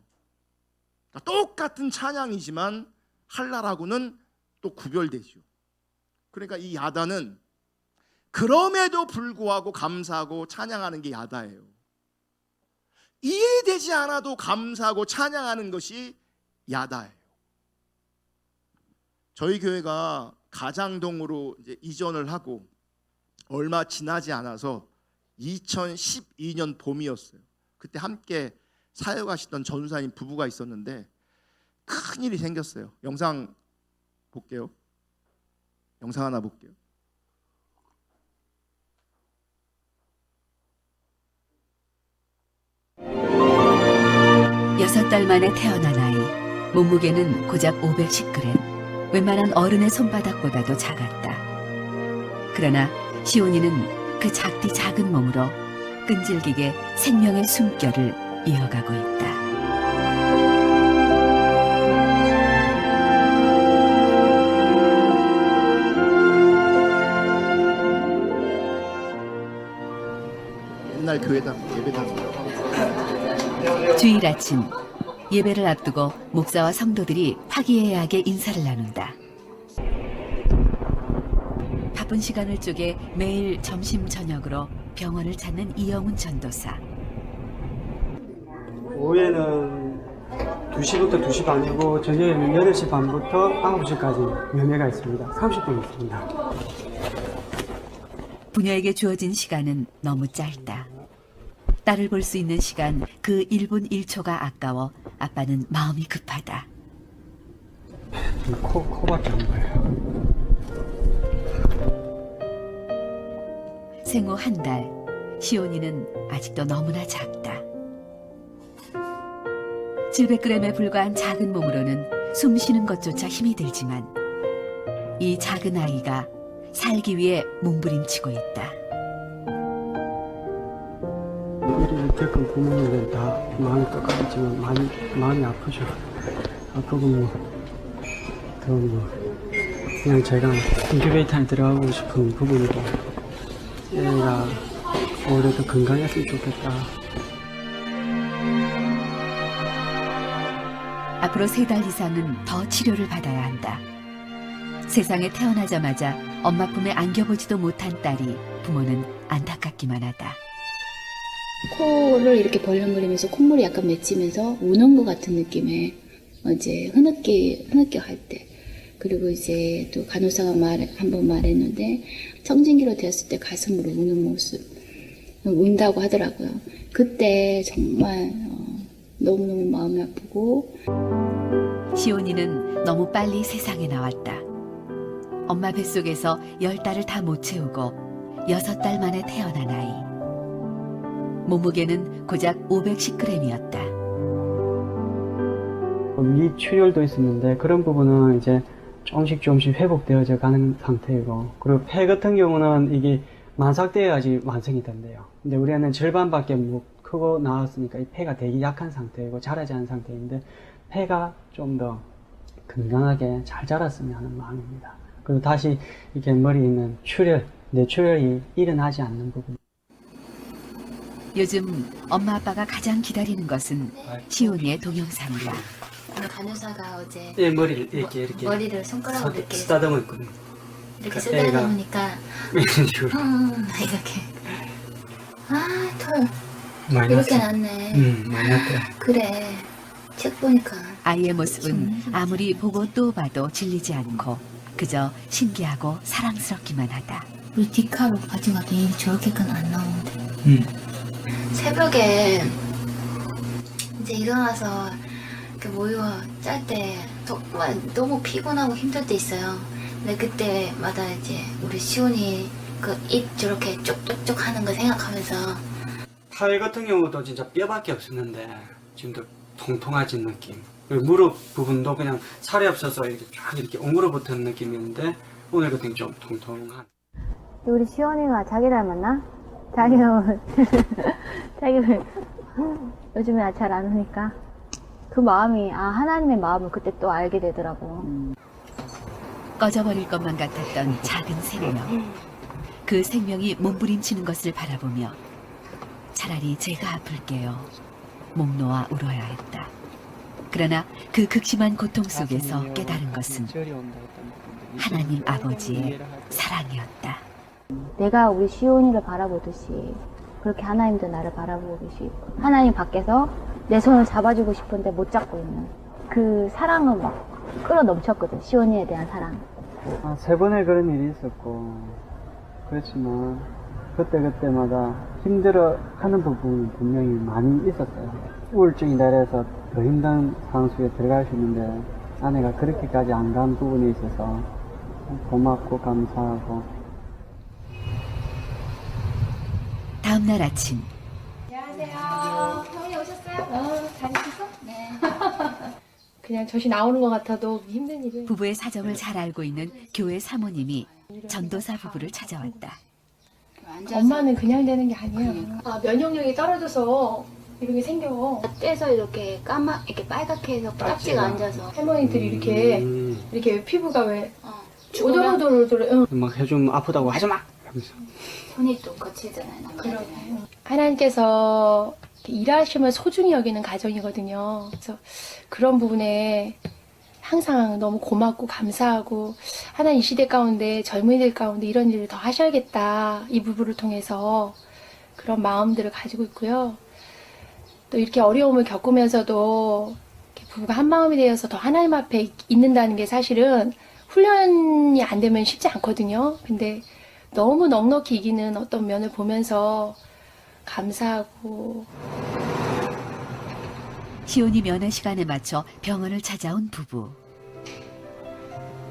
Speaker 1: 똑같은 찬양이지만 할라라고는 또 구별되죠. 그러니까 이 야다는 그럼에도 불구하고 감사하고 찬양하는 게 야다예요. 이해되지 않아도 감사하고 찬양하는 것이 야다예요. 저희 교회가 가장동으로 이제 이전을 하고 얼마 지나지 않아서 2012년 봄이었어요. 그때 함께 사역하시던 전사님 부부가 있었는데 큰일이 생겼어요. 영상 볼게요. 영상 하나 볼게요.
Speaker 7: 6달 만에 태어난 아이. 몸무게는 고작 510g. 웬만한 어른의 손바닥보다도 작았다. 그러나 시온이는 그 작디 작은 몸으로 끈질기게 생명의 숨결을 이어가고 있다.
Speaker 1: 옛날 교회다 예배당.
Speaker 7: 주일 아침 예배를 앞두고 목사와 성도들이 화기애애하게 인사를 나눈다. 바쁜 시간을 쪼개 매일 점심 저녁으로 병원을 찾는 이영훈 전도사.
Speaker 8: 오후에는 2시부터 2시 반이고 저녁에는 8시 반부터 9시까지 면회가 있습니다. 30분 있습니다.
Speaker 7: 부녀에게 주어진 시간은 너무 짧다. 딸을 볼 수 있는 시간 그 1분 1초가 아까워 아빠는 마음이 급하다.
Speaker 8: 코밖에 안 보여요.
Speaker 7: 생후 한 달, 시온이는 아직도 너무나 작다. 700g에 불과한 작은 몸으로는 숨 쉬는 것조차 힘이 들지만 이 작은 아이가 살기 위해 몸부림치고 있다.
Speaker 8: 일을 겪은 부모님들은 다 마음이 똑같지만 마음이 아프죠. 아프고 그냥 제가 인큐베이터에 들어가고 싶은 부분이고 얘가 올해도 건강했으면 좋겠다.
Speaker 7: 앞으로 3달 이상은 더 치료를 받아야 한다. 세상에 태어나자마자 엄마 품에 안겨보지도 못한 딸이 부모는 안타깝기만 하다.
Speaker 9: 코를 이렇게 벌렁거리면서 콧물이 약간 맺히면서 우는 것 같은 느낌에 이제 흐느껴 할 때, 그리고 이제 또 간호사가 한번 말했는데 청진기로 되었을 때 가슴으로 우는 모습, 운다고 하더라고요. 그때 정말 너무너무 마음이 아프고.
Speaker 7: 시온이는 너무 빨리 세상에 나왔다. 엄마 뱃속에서 10달을 다 못 채우고 6달 만에 태어난 아이. 몸무게는 고작 510g이었다.
Speaker 8: 위 출혈도 있었는데 그런 부분은 이제 조금씩 회복되어져 가는 상태이고, 그리고 폐 같은 경우는 이게 만삭돼야지 완성이 된대요. 근데 우리는 절반밖에 못 크고 나왔으니까 이 폐가 되게 약한 상태이고 자라지 않은 상태인데 폐가 좀 더 건강하게 잘 자랐으면 하는 마음입니다. 그리고 다시 이렇게 머리에 있는 뇌출혈이 일어나지 않는 부분.
Speaker 7: 요즘 엄마 아빠가 가장 기다리는 것은 시온이의 동영상이다.
Speaker 9: 간호사가 어제
Speaker 8: 머리를 이렇게
Speaker 9: 머리를 손가락으로 이렇게
Speaker 8: 쓰다듬어 있거든요.
Speaker 9: 이렇게 쓰다듬으니까
Speaker 8: 이런 식으로
Speaker 9: 이렇게 털
Speaker 8: 많이
Speaker 9: 이렇게
Speaker 8: 났어.
Speaker 9: 났네.
Speaker 8: 많이 났대요.
Speaker 9: 그래, 책 보니까
Speaker 7: 아이의 모습은 아무리 보고 또 봐도 질리지 않고 그저 신기하고 사랑스럽기만 하다.
Speaker 9: 우리 디카로 바지가 되게 저렇게까지 안 나오는데.
Speaker 5: 새벽에 이제 일어나서 이렇게 모유 짤 때 너무 피곤하고 힘들 때 있어요. 근데 그때마다 이제 우리 시온이 그 입 저렇게 쪽쪽쪽 하는 거 생각하면서,
Speaker 8: 팔 같은 경우도 진짜 뼈밖에 없었는데 지금도 통통해진 느낌. 그리고 무릎 부분도 그냥 살이 없어서 이렇게 쫙 이렇게 옹으로 붙은 느낌이었는데 오늘 같은 좀 통통한.
Speaker 10: 우리 시원이가 자기 닮았나? 자기는 자기를 요즘에 잘 안 하니까 그 마음이 하나님의 마음을 그때 또 알게 되더라고.
Speaker 7: 꺼져버릴 것만 같았던 작은 생명. 그 생명이 몸부림치는 것을 바라보며 차라리 제가 아플게요. 목 놓아 울어야 했다. 그러나 그 극심한 고통 속에서 깨달은 것은 하나님 아버지의 사랑이었다.
Speaker 10: 내가 우리 시온이를 바라보듯이 그렇게 하나님도 나를 바라보고 계시고 하나님 밖에서 내 손을 잡아주고 싶은데 못 잡고 있는 그 사랑은 막 끌어넘쳤거든. 시온이에 대한 사랑.
Speaker 8: 3번의 그런 일이 있었고, 그렇지만 그때마다 힘들어하는 부분은 분명히 많이 있었어요. 우울증이 내려서 더 힘든 상황 속에 들어갈 수 있는데 아내가 그렇게까지 안 간 부분에 있어서 고맙고 감사하고.
Speaker 7: 다음 날 아침
Speaker 4: 안녕하세요. 형이 오셨어요? 잘 있었어? 네.
Speaker 11: 그냥 젖이 나오는 것 같아도 힘든 일을.
Speaker 7: 부부의 사정을 잘 알고 있는 교회 사모님이 전도사 부부를 찾아왔다.
Speaker 11: 엄마는 그냥 되는 게 아니야. 면역력이 떨어져서 이런 게 생겨.
Speaker 5: 떼서 이렇게 이렇게 빨갛게 해서 깍지가 앉아서.
Speaker 11: 할머니들이 이렇게 피부가 왜
Speaker 5: 죽으면
Speaker 11: 오돌오돌오돌.
Speaker 8: 막 해주면 아프다고 하지 마! 하면서.
Speaker 5: 손이 또 거칠잖아요.
Speaker 11: 그러네. 하나님께서 일하시면 소중히 여기는 가정이거든요. 그래서 그런 부분에 항상 너무 고맙고 감사하고 하나님 이 시대 가운데 젊은이들 가운데 이런 일을 더 하셔야겠다. 이 부부를 통해서 그런 마음들을 가지고 있고요. 또 이렇게 어려움을 겪으면서도 이렇게 부부가 한 마음이 되어서 더 하나님 앞에 있는다는 게 사실은 훈련이 안 되면 쉽지 않거든요. 근데 너무 넉넉히 이기는 어떤 면을 보면서 감사하고.
Speaker 7: 시온이 면회 시간에 맞춰 병원을 찾아온 부부.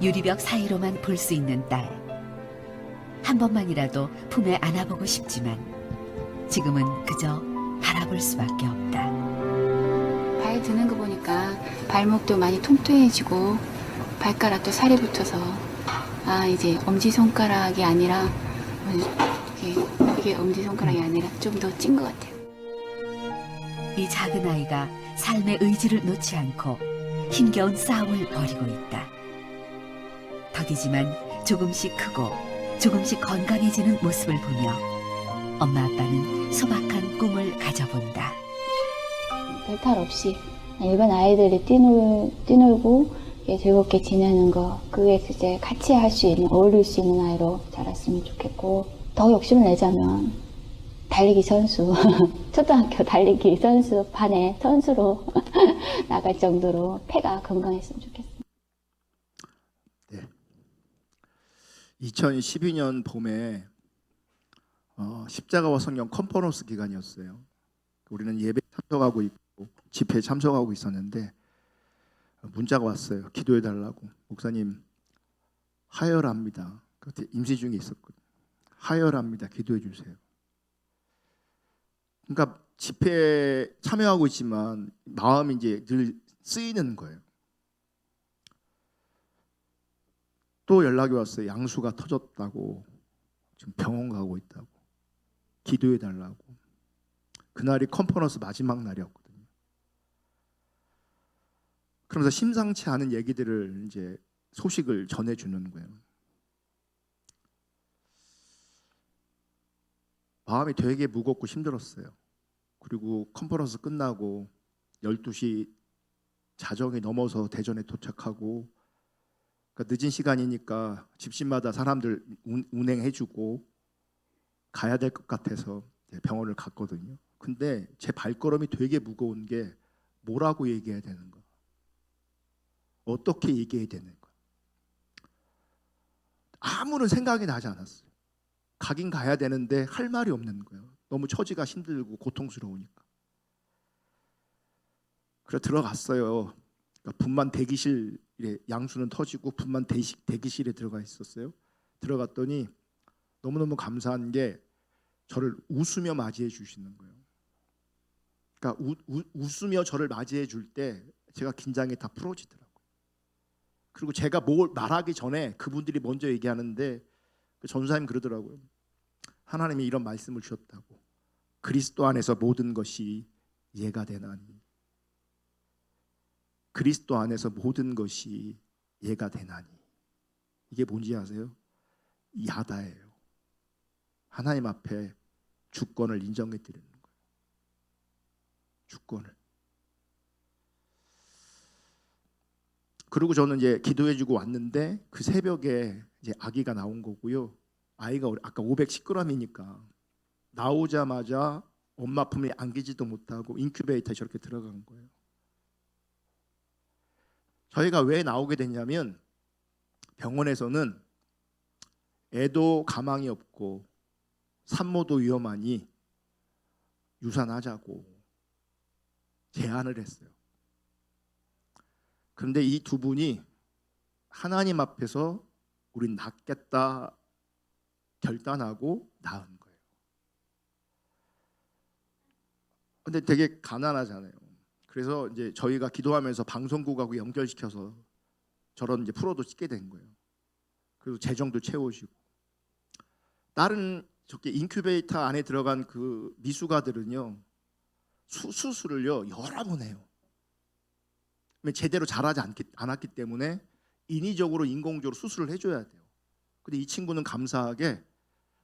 Speaker 7: 유리벽 사이로만 볼 수 있는 딸. 한 번만이라도 품에 안아보고 싶지만 지금은 그저 바라볼 수밖에 없다.
Speaker 9: 발 드는 거 보니까 발목도 많이 통통해지고 발가락도 살이 붙어서 이제 엄지손가락이 아니라 이게 엄지손가락이 아니라 좀 더 찐 것 같아요.
Speaker 7: 이 작은 아이가 삶의 의지를 놓지 않고 힘겨운 싸움을 벌이고 있다. 더디지만 조금씩 크고 조금씩 건강해지는 모습을 보며 엄마 아빠는 소박한 꿈을 가져본다.
Speaker 9: 별탈 없이 일반 아이들이 뛰놀고 즐겁게 지내는 거, 그게 이제 같이 할 수 있는, 어울릴 수 있는 아이로 자랐으면 좋겠고, 더 욕심을 내자면 달리기 선수, 초등학교 달리기 선수 반에 선수로 나갈 정도로 폐가 건강했으면 좋겠습니다.
Speaker 1: 네. 2012년 봄에 십자가와 성령 컨퍼런스 기간이었어요. 우리는 예배 참석하고 있고 집회에 참석하고 있었는데 문자가 왔어요. 기도해 달라고. 목사님 하혈합니다. 그때 임시 중에 있었거든요. 하혈합니다. 기도해 주세요. 그러니까 집회에 참여하고 있지만 마음이 이제 늘 쓰이는 거예요. 또 연락이 왔어요. 양수가 터졌다고. 지금 병원 가고 있다고. 기도해 달라고. 그날이 컨퍼런스 마지막 날이었거든요. 그러면서 심상치 않은 얘기들을 이제 소식을 전해주는 거예요. 마음이 되게 무겁고 힘들었어요. 그리고 컨퍼런스 끝나고 12시 자정이 넘어서 대전에 도착하고, 그러니까 늦은 시간이니까 집집마다 사람들 운행해주고 가야 될 것 같아서 병원을 갔거든요. 근데 제 발걸음이 되게 무거운 게 뭐라고 얘기해야 되는가, 어떻게 얘기해야 되는가, 아무런 생각이 나지 않았어요. 가긴 가야 되는데 할 말이 없는 거예요. 너무 처지가 힘들고 고통스러우니까. 그래서 들어갔어요. 그러니까 분만 대기실에, 양수는 터지고 분만 대기실에 들어가 있었어요. 들어갔더니 너무너무 감사한 게 저를 웃으며 맞이해 주시는 거예요. 그러니까 웃으며 저를 맞이해 줄 때 제가 긴장이 다 풀어지더라고요. 그리고 제가 뭘 말하기 전에 그분들이 먼저 얘기하는데 전사님 그러더라고요. 하나님이 이런 말씀을 주셨다고. 그리스도 안에서 모든 것이 예가 되나니. 그리스도 안에서 모든 것이 예가 되나니. 이게 뭔지 아세요? 야다예요. 하나님 앞에 주권을 인정해 드리는 거예요. 주권을. 그리고 저는 이제 기도해주고 왔는데 그 새벽에 이제 아기가 나온 거고요. 아이가 아까 510g이니까 나오자마자 엄마 품에 안기지도 못하고 인큐베이터에 저렇게 들어간 거예요. 저희가 왜 나오게 됐냐면 병원에서는 애도 가망이 없고 산모도 위험하니 유산하자고 제안을 했어요. 그런데 이 두 분이 하나님 앞에서 우린 낫겠다 결단하고 낳은 거예요. 근데 되게 가난하잖아요. 그래서 이제 저희가 기도하면서 방송국하고 연결시켜서 저런 이제 프로도 찍게 된 거예요. 그리고 재정도 채워주고. 다른 저기 인큐베이터 안에 들어간 그 미숙아들은요 수술을요 여러 번 해요. 제대로 잘하지 않았기 때문에 인위적으로 인공적으로 수술을 해줘야 돼요. 근데 이 친구는 감사하게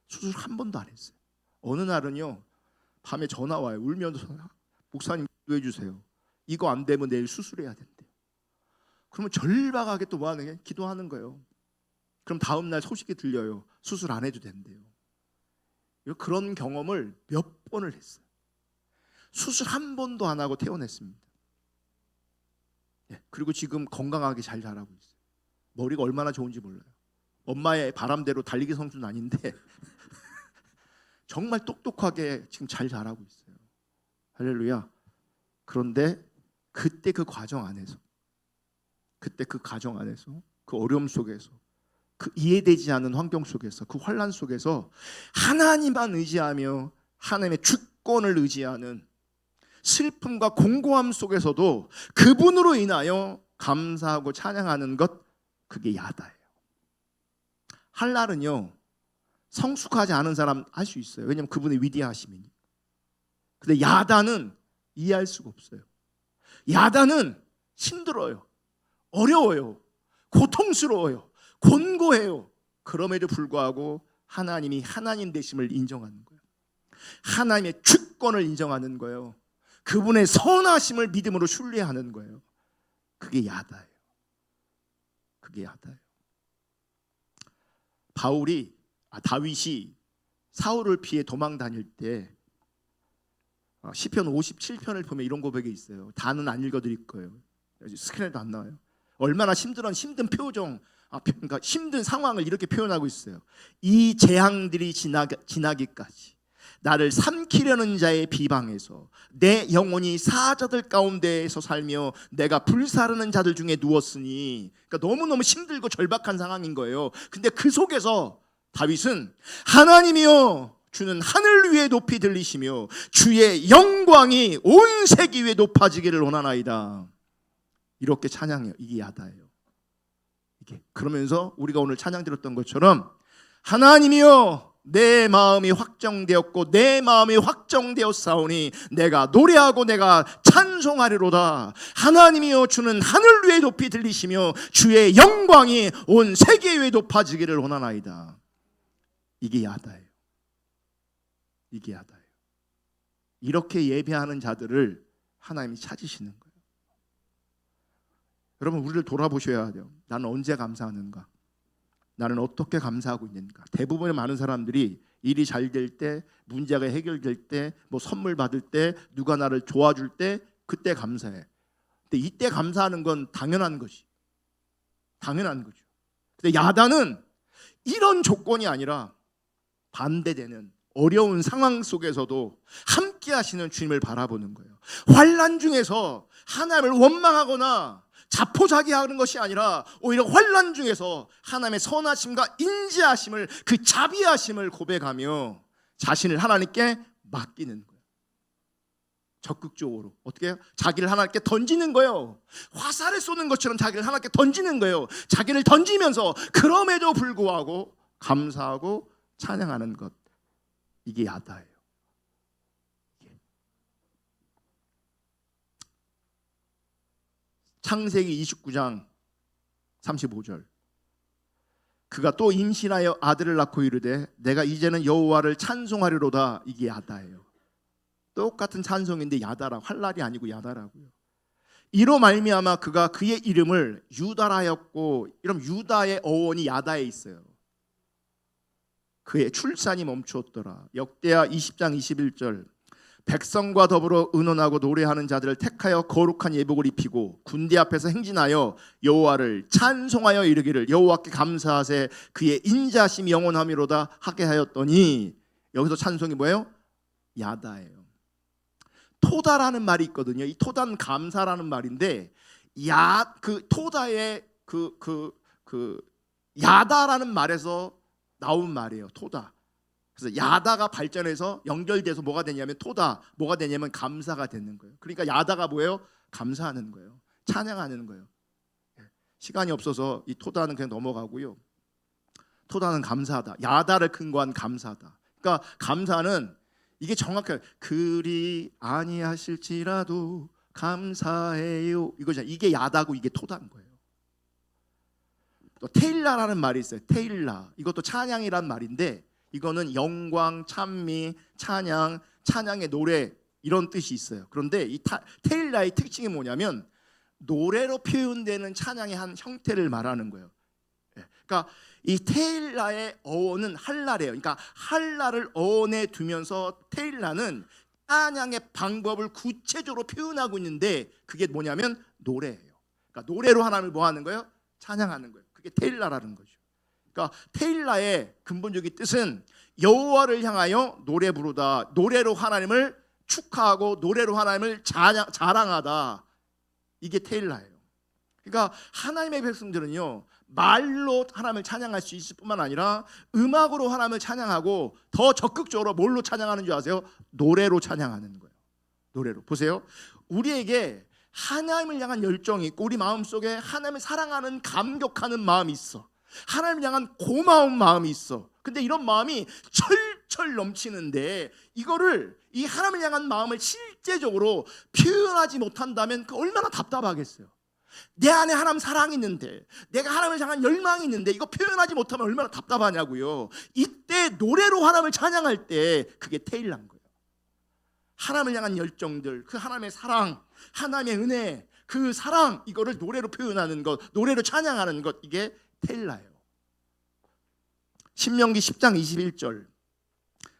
Speaker 1: 수술 한 번도 안 했어요. 어느 날은요 밤에 전화 와요. 울면서 목사님 기도해 주세요. 이거 안 되면 내일 수술해야 된대요. 그러면 절박하게 또 뭐 하는 게 기도하는 거예요. 그럼 다음 날 소식이 들려요. 수술 안 해도 된대요. 그런 경험을 몇 번을 했어요. 수술 한 번도 안 하고 퇴원했습니다. 그리고 지금 건강하게 잘 자라고 있어요. 머리가 얼마나 좋은지 몰라요. 엄마의 바람대로 달리기 선수는 아닌데 정말 똑똑하게 지금 잘 자라고 있어요. 할렐루야. 그런데 그때 그 과정 안에서 그 어려움 속에서 그 이해되지 않는 환경 속에서 그 환난 속에서 하나님만 의지하며 하나님의 주권을 의지하는 슬픔과 공고함 속에서도 그분으로 인하여 감사하고 찬양하는 것, 그게 야다예요. 할 날은요 성숙하지 않은 사람 할 수 있어요. 왜냐하면 그분의 위대하심이니까. 근데 야다는 이해할 수가 없어요. 야다는 힘들어요. 어려워요. 고통스러워요. 곤고해요. 그럼에도 불구하고 하나님이 하나님 되심을 인정하는 거예요. 하나님의 주권을 인정하는 거예요. 그분의 선하심을 믿음으로 신뢰하는 거예요. 그게 야다예요. 그게 야다예요. 다윗이 사울을 피해 도망 다닐 때 시편 57편을 보면 이런 고백이 있어요. 다는 안 읽어드릴 거예요. 스크린에도 안 나와요. 얼마나 힘든 표정, 그러니까 힘든 상황을 이렇게 표현하고 있어요. 이 재앙들이 지나기까지 나를 삼키려는 자의 비방에서 내 영혼이 사자들 가운데에서 살며 내가 불사르는 자들 중에 누웠으니, 그러니까 너무너무 힘들고 절박한 상황인 거예요. 근데 그 속에서 다윗은 하나님이여 주는 하늘 위에 높이 들리시며 주의 영광이 온 세계 위에 높아지기를 원하나이다. 이렇게 찬양해요. 이게 야다예요. 이게 그러면서 우리가 오늘 찬양 드렸던 것처럼 하나님이여 내 마음이 확정되었고 내 마음이 확정되었사오니 내가 노래하고 내가 찬송하리로다. 하나님이여 주는 하늘 위에 높이 들리시며 주의 영광이 온 세계 위에 높아지기를 원하나이다. 이게 야다예요. 이게 야다예요. 이렇게 예배하는 자들을 하나님이 찾으시는 거예요. 여러분 우리를 돌아보셔야 돼요. 나는 언제 감사하는가? 나는 어떻게 감사하고 있는가? 대부분의 많은 사람들이 일이 잘 될 때, 문제가 해결될 때, 뭐 선물 받을 때, 누가 나를 도와줄 때 그때 감사해. 근데 이때 감사하는 건 당연한 것이. 당연한 거죠. 근데 야다는 이런 조건이 아니라 반대되는 어려운 상황 속에서도 함께 하시는 주님을 바라보는 거예요. 환난 중에서 하나님을 원망하거나 자포자기하는 것이 아니라 오히려 환난 중에서 하나님의 선하심과 인지하심을, 그 자비하심을 고백하며 자신을 하나님께 맡기는 거예요. 적극적으로 어떻게 해요? 자기를 하나님께 던지는 거예요. 화살을 쏘는 것처럼 자기를 하나님께 던지는 거예요. 자기를 던지면서 그럼에도 불구하고 감사하고 찬양하는 것, 이게 야다예요. 창세기 29장 35절. 그가 또 임신하여 아들을 낳고 이르되 내가 이제는 여호와를 찬송하리로다. 이게 야다예요. 똑같은 찬송인데 야다라, 활날이 아니고 야다라고요. 이로 말미암아 그가 그의 이름을 유다라 하였고, 이런 유다의 어원이 야다에 있어요. 그의 출산이 멈추었더라. 역대하 20장 21절. 백성과 더불어 의논하고 노래하는 자들을 택하여 거룩한 예복을 입히고 군대 앞에서 행진하여 여호와를 찬송하여 이르기를 여호와께 감사하세 그의 인자심이 영원하미로다 하게 하였더니, 여기서 찬송이 뭐예요? 야다예요. 토다라는 말이 있거든요. 이 토다는 감사라는 말인데, 그 토다의 야다라는 말에서 나온 말이에요. 토다. 그래서 야다가 발전해서 연결돼서 뭐가 되냐면 토다, 뭐가 되냐면 감사가 되는 거예요. 그러니까 야다가 뭐예요? 감사하는 거예요. 찬양하는 거예요. 시간이 없어서 이 토다는 그냥 넘어가고요. 토다는 감사하다. 야다를 근거한 감사다. 그러니까 감사는 이게 정확해요. 그리 아니하실지라도 감사해요. 이거잖아요. 이게 야다고 이게 토다인 거예요. 또 테일라라는 말이 있어요. 테일라. 이것도 찬양이란 말인데, 이거는 영광, 찬미, 찬양, 찬양의 노래, 이런 뜻이 있어요. 그런데 이 테일라의 특징이 뭐냐면 노래로 표현되는 찬양의 한 형태를 말하는 거예요. 그러니까 이 테일라의 어원은 할랄이에요. 그러니까 할랄을 어원에 두면서 테일라는 찬양의 방법을 구체적으로 표현하고 있는데, 그게 뭐냐면 노래예요. 그러니까 노래로 하나님을 뭐 하는 거예요? 찬양하는 거예요. 그게 테일라라는 거죠. 그러니까 테일라의 근본적인 뜻은 여호와를 향하여 노래 부르다, 노래로 하나님을 축하하고 노래로 하나님을 자랑하다. 이게 테일라예요. 그러니까 하나님의 백성들은요, 말로 하나님을 찬양할 수 있을 뿐만 아니라 음악으로 하나님을 찬양하고, 더 적극적으로 뭘로 찬양하는 줄 아세요? 노래로 찬양하는 거예요. 노래로. 보세요. 우리에게 하나님을 향한 열정이 있고, 우리 마음속에 하나님을 사랑하는 감격하는 마음이 있어. 하나님을 향한 고마운 마음이 있어. 근데 이런 마음이 철철 넘치는데, 이거를, 이 하나님을 향한 마음을 실제적으로 표현하지 못한다면 그 얼마나 답답하겠어요. 내 안에 하나님 사랑이 있는데, 내가 하나님을 향한 열망이 있는데 이거 표현하지 못하면 얼마나 답답하냐고요. 이때 노래로 하나님을 찬양할 때 그게 테일라인 거예요. 하나님을 향한 열정들, 그 하나님의 사랑, 하나님의 은혜, 그 사랑, 이거를 노래로 표현하는 것, 노래로 찬양하는 것, 이게 테일라예요. 신명기 10장 21절.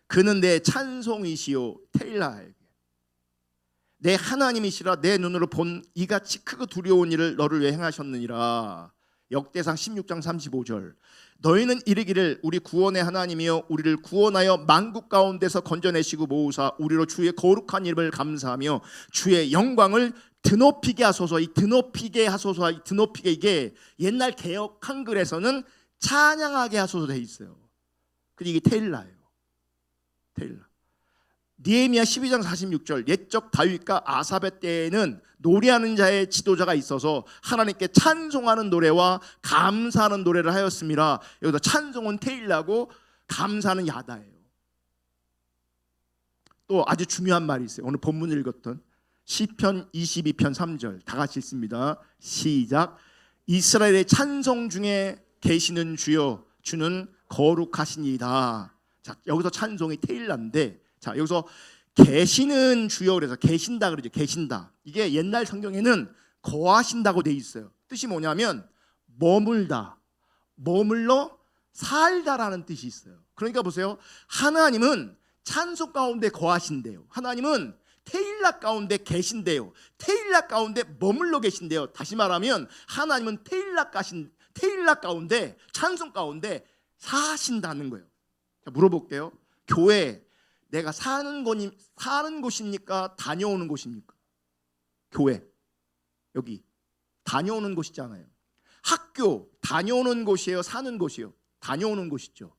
Speaker 1: 그는 내 찬송이시요 테일라에게 내 하나님이시라 내 눈으로 본 이같이 크고 두려운 일을 너를 위해 행하셨느니라. 역대상 16장 35절. 너희는 이르기를 우리 구원의 하나님이여 우리를 구원하여 만국 가운데서 건져내시고 모으사 우리로 주의 거룩한 이름을 감사하며 주의 영광을 드높이게 하소서. 이 드높이게 하소서, 이 드높이게, 이게 옛날 개역 한글에서는 찬양하게 하소서 돼 있어요. 근데 이게 테일라예요. 테일라. 느헤미야 12장 46절. 옛적 다윗과 아삽의 때에는 노래하는 자의 지도자가 있어서 하나님께 찬송하는 노래와 감사하는 노래를 하였습니다. 여기서 찬송은 테일라고 감사는 야다예요. 또 아주 중요한 말이 있어요. 오늘 본문을 읽었던 시편 22편 3절 다 같이 읽습니다. 시작. 이스라엘의 찬송 중에 계시는 주여 주는 거룩하시니이다. 자, 여기서 찬송이 테일라인데, 자, 여기서 계시는 주여 그래서 계신다 그러죠. 계신다. 이게 옛날 성경에는 거하신다고 돼 있어요. 뜻이 뭐냐면 머물다, 머물러 살다라는 뜻이 있어요. 그러니까 보세요. 하나님은 찬송 가운데 거하신대요. 하나님은 테일라 가운데 계신대요. 테일라 가운데 머물러 계신대요. 다시 말하면 하나님은 테일라 가운데, 찬송 가운데 사신다는 거예요. 자, 물어볼게요. 교회 내가 사는 곳입니까? 다녀오는 곳입니까? 교회 여기 다녀오는 곳이잖아요. 학교 다녀오는 곳이에요? 사는 곳이에요? 다녀오는 곳이죠.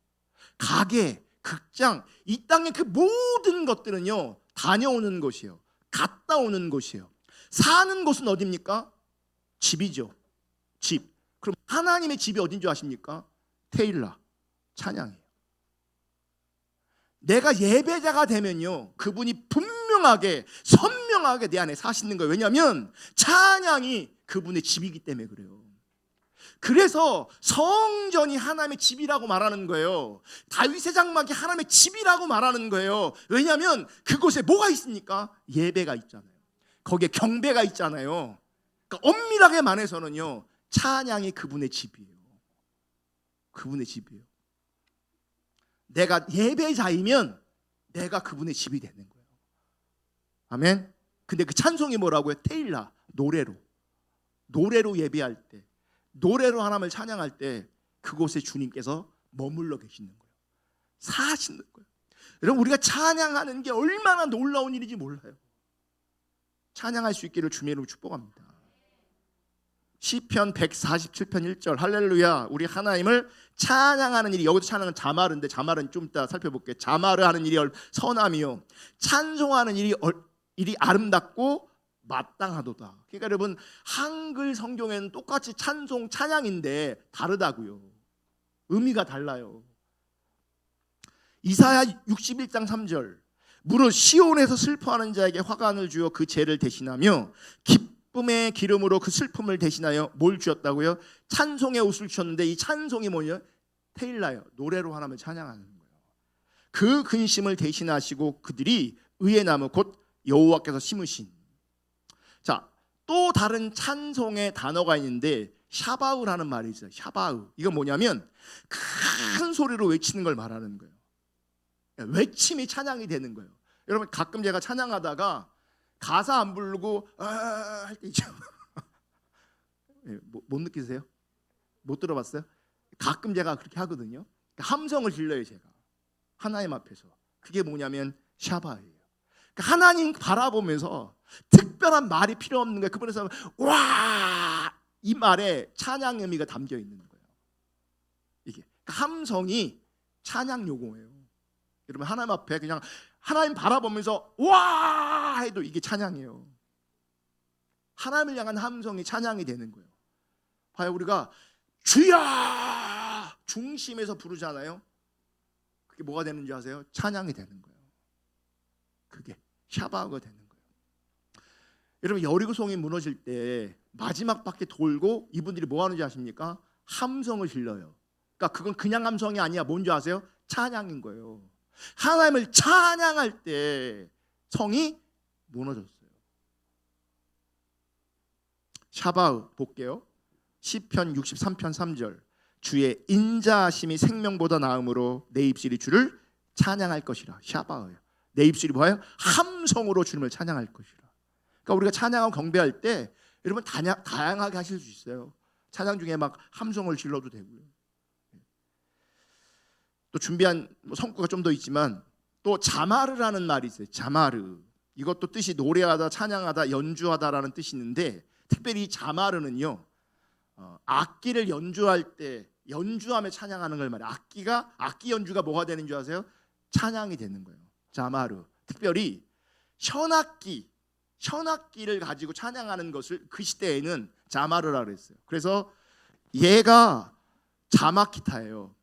Speaker 1: 가게, 극장, 이 땅의 그 모든 것들은요 다녀오는 곳이에요. 갔다 오는 곳이에요. 사는 곳은 어디입니까? 집이죠. 집. 그럼 하나님의 집이 어딘 줄 아십니까? 테일라, 찬양이에요. 내가 예배자가 되면요 그분이 분명히 선명하게 내 안에 사시는 거예요. 왜냐하면 찬양이 그분의 집이기 때문에 그래요. 그래서 성전이 하나님의 집이라고 말하는 거예요. 다윗의 장막이 하나님의 집이라고 말하는 거예요. 왜냐하면 그곳에 뭐가 있습니까? 예배가 있잖아요. 거기에 경배가 있잖아요. 그러니까 엄밀하게 말해서는요, 찬양이 그분의 집이에요. 그분의 집이에요. 내가 예배자이면 내가 그분의 집이 되는 거예요. 아멘. 근데 그 찬송이 뭐라고요? 테일라, 노래로 예배할 때, 노래로 하나님을 찬양할 때 그곳에 주님께서 머물러 계시는 거예요. 사시는 거예요. 여러분, 우리가 찬양하는 게 얼마나 놀라운 일인지 몰라요. 찬양할 수 있기를 주님의 이름으로 축복합니다. 시편 147편 1절 할렐루야, 우리 하나님을 찬양하는 일이, 여기서 찬양은 자마르인데 자마르는 좀 이따 살펴볼게요. 자마르 하는 일이 선함이요 찬송하는 일이 아름답고 마땅하도다. 그러니까 여러분, 한글 성경에는 똑같이 찬송, 찬양인데 다르다고요. 의미가 달라요. 이사야 61장 3절 무릇 시온에서 슬퍼하는 자에게 화관을 주어 그 죄를 대신하며 기쁨의 기름으로 그 슬픔을 대신하여 뭘 주었다고요? 찬송의 옷을 주셨는데 이 찬송이 뭐냐? 테일라요. 노래로 하나님을 찬양하는 거예요. 그 근심을 대신하시고 그들이 의의 나무 곧 여호와께서 심으신. 자, 또 다른 찬송의 단어가 있는데 샤바우라는 말이 있어요. 샤바우. 이건 뭐냐면 큰 소리로 외치는 걸 말하는 거예요. 외침이 찬양이 되는 거예요. 여러분, 가끔 제가 찬양하다가 가사 안 부르고 할 때 있죠. 못 느끼세요? 못 들어봤어요? 가끔 제가 그렇게 하거든요. 함성을 질러요, 제가 하나님 앞에서. 그게 뭐냐면 샤바예요. 하나님 바라보면서 특별한 말이 필요 없는 거예요. 그분에서 와, 이 말에 찬양 의미가 담겨 있는 거예요. 이게 함성이 찬양 요구예요. 여러분, 하나님 앞에 그냥 하나님 바라보면서 와 해도 이게 찬양이에요. 하나님을 향한 함성이 찬양이 되는 거예요. 봐요, 우리가 주여 중심에서 부르잖아요. 그게 뭐가 되는지 아세요? 찬양이 되는 거예요. 그게 샤바가 되는 거예요. 여러분, 여리고성이 무너질 때 마지막 바퀴 돌고 이분들이 뭐 하는지 아십니까? 함성을 질러요. 그러니까 그건 그냥 함성이 아니야. 뭔지 아세요? 찬양인 거예요. 하나님을 찬양할 때 성이 무너졌어요. 샤바우 볼게요. 시편 63편 3절 주의 인자하심이 생명보다 나음으로 내 입술이 주를 찬양할 것이라. 샤바우예요. 내 입술이 뭐예요? 함성으로 주님을 찬양할 것이라. 그러니까 우리가 찬양하고 경배할 때 여러분 다양하게 하실 수 있어요. 찬양 중에 막 함성을 질러도 되고요. 또 준비한 성구가 좀 더 있지만 또 자마르라는 말이 있어요. 자마르. 이것도 뜻이 노래하다, 찬양하다, 연주하다라는 뜻이 있는데 특별히 이 자마르는요, 악기를 연주할 때 연주하며 찬양하는 걸 말해요. 악기 연주가 뭐가 되는 줄 아세요? 찬양이 되는 거예요. 자마르. 특별히 현악기를 가지고 찬양하는 것을 그 시대에는 자마르라고 했어요. 그래서 얘가 자마키타예요.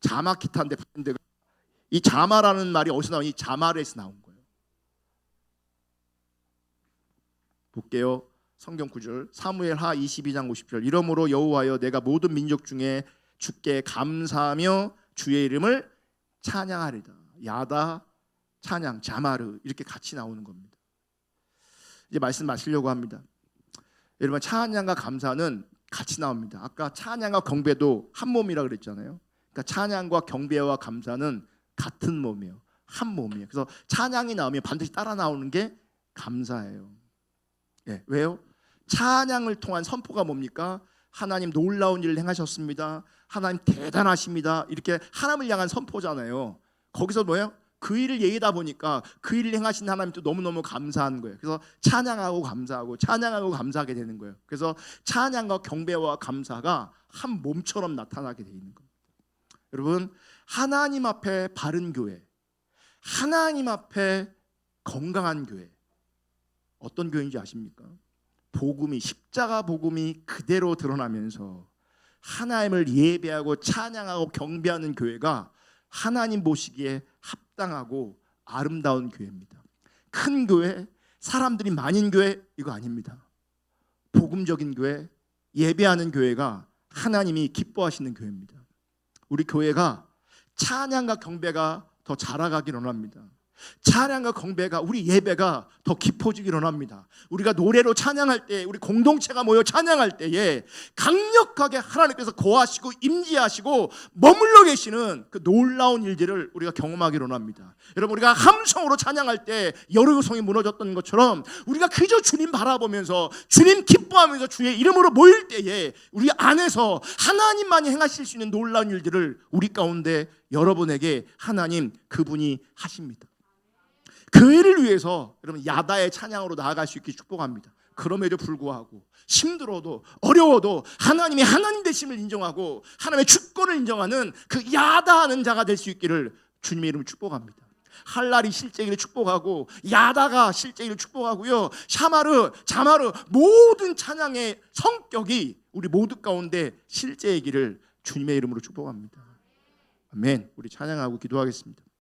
Speaker 1: 자마키타인데 이 자마라는 말이 어디서 나오니? 자마르에서 나온 거예요. 볼게요. 성경 구절 사무엘하 22장 50절 이러므로 여호와여 내가 모든 민족 중에 주께 감사하며 주의 이름을 찬양하리다. 야다, 찬양, 자마르 이렇게 같이 나오는 겁니다. 이제 말씀 마치려고 합니다. 여러분, 찬양과 감사는 같이 나옵니다. 아까 찬양과 경배도 한 몸이라 그랬잖아요. 그러니까 찬양과 경배와 감사는 같은 몸이에요. 한 몸이에요. 그래서 찬양이 나오면 반드시 따라 나오는 게 감사예요. 예, 왜요? 찬양을 통한 선포가 뭡니까? 하나님 놀라운 일을 행하셨습니다. 하나님 대단하십니다. 이렇게 하나님을 향한 선포잖아요. 거기서 뭐예요? 그 일을 얘기하다 보니까 그 일을 행하신 하나님도 너무너무 감사한 거예요. 그래서 찬양하고 감사하고 찬양하고 감사하게 되는 거예요. 그래서 찬양과 경배와 감사가 한 몸처럼 나타나게 되어 있는 겁니다. 여러분, 하나님 앞에 바른 교회, 하나님 앞에 건강한 교회, 어떤 교회인지 아십니까? 복음이, 십자가 복음이 그대로 드러나면서 하나님을 예배하고 찬양하고 경배하는 교회가 하나님 보시기에 합당하고 아름다운 교회입니다. 큰 교회, 사람들이 많은 교회 이거 아닙니다. 복음적인 교회, 예배하는 교회가 하나님이 기뻐하시는 교회입니다. 우리 교회가 찬양과 경배가 더 자라가길 원합니다. 찬양과 경배가, 우리 예배가 더 깊어지길 원합니다. 우리가 노래로 찬양할 때, 우리 공동체가 모여 찬양할 때에 강력하게 하나님께서 거하시고 임재하시고 머물러 계시는 그 놀라운 일들을 우리가 경험하길 원합니다. 여러분, 우리가 함성으로 찬양할 때 여리고성이 무너졌던 것처럼 우리가 그저 주님 바라보면서 주님 기뻐하면서 주의 이름으로 모일 때에 우리 안에서 하나님만이 행하실 수 있는 놀라운 일들을 우리 가운데 여러분에게 하나님 그분이 하십니다. 그 일을 위해서 여러분 야다의 찬양으로 나아갈 수 있게 축복합니다. 그럼에도 불구하고 힘들어도 어려워도 하나님이 하나님 되심을 인정하고 하나님의 주권을 인정하는 그 야다하는 자가 될 수 있기를 주님의 이름으로 축복합니다. 할랄이 실제기를 축복하고 야다가 실제기를 축복하고요, 샤마르, 자마르 모든 찬양의 성격이 우리 모두 가운데 실제이기를 주님의 이름으로 축복합니다. 아멘. 우리 찬양하고 기도하겠습니다.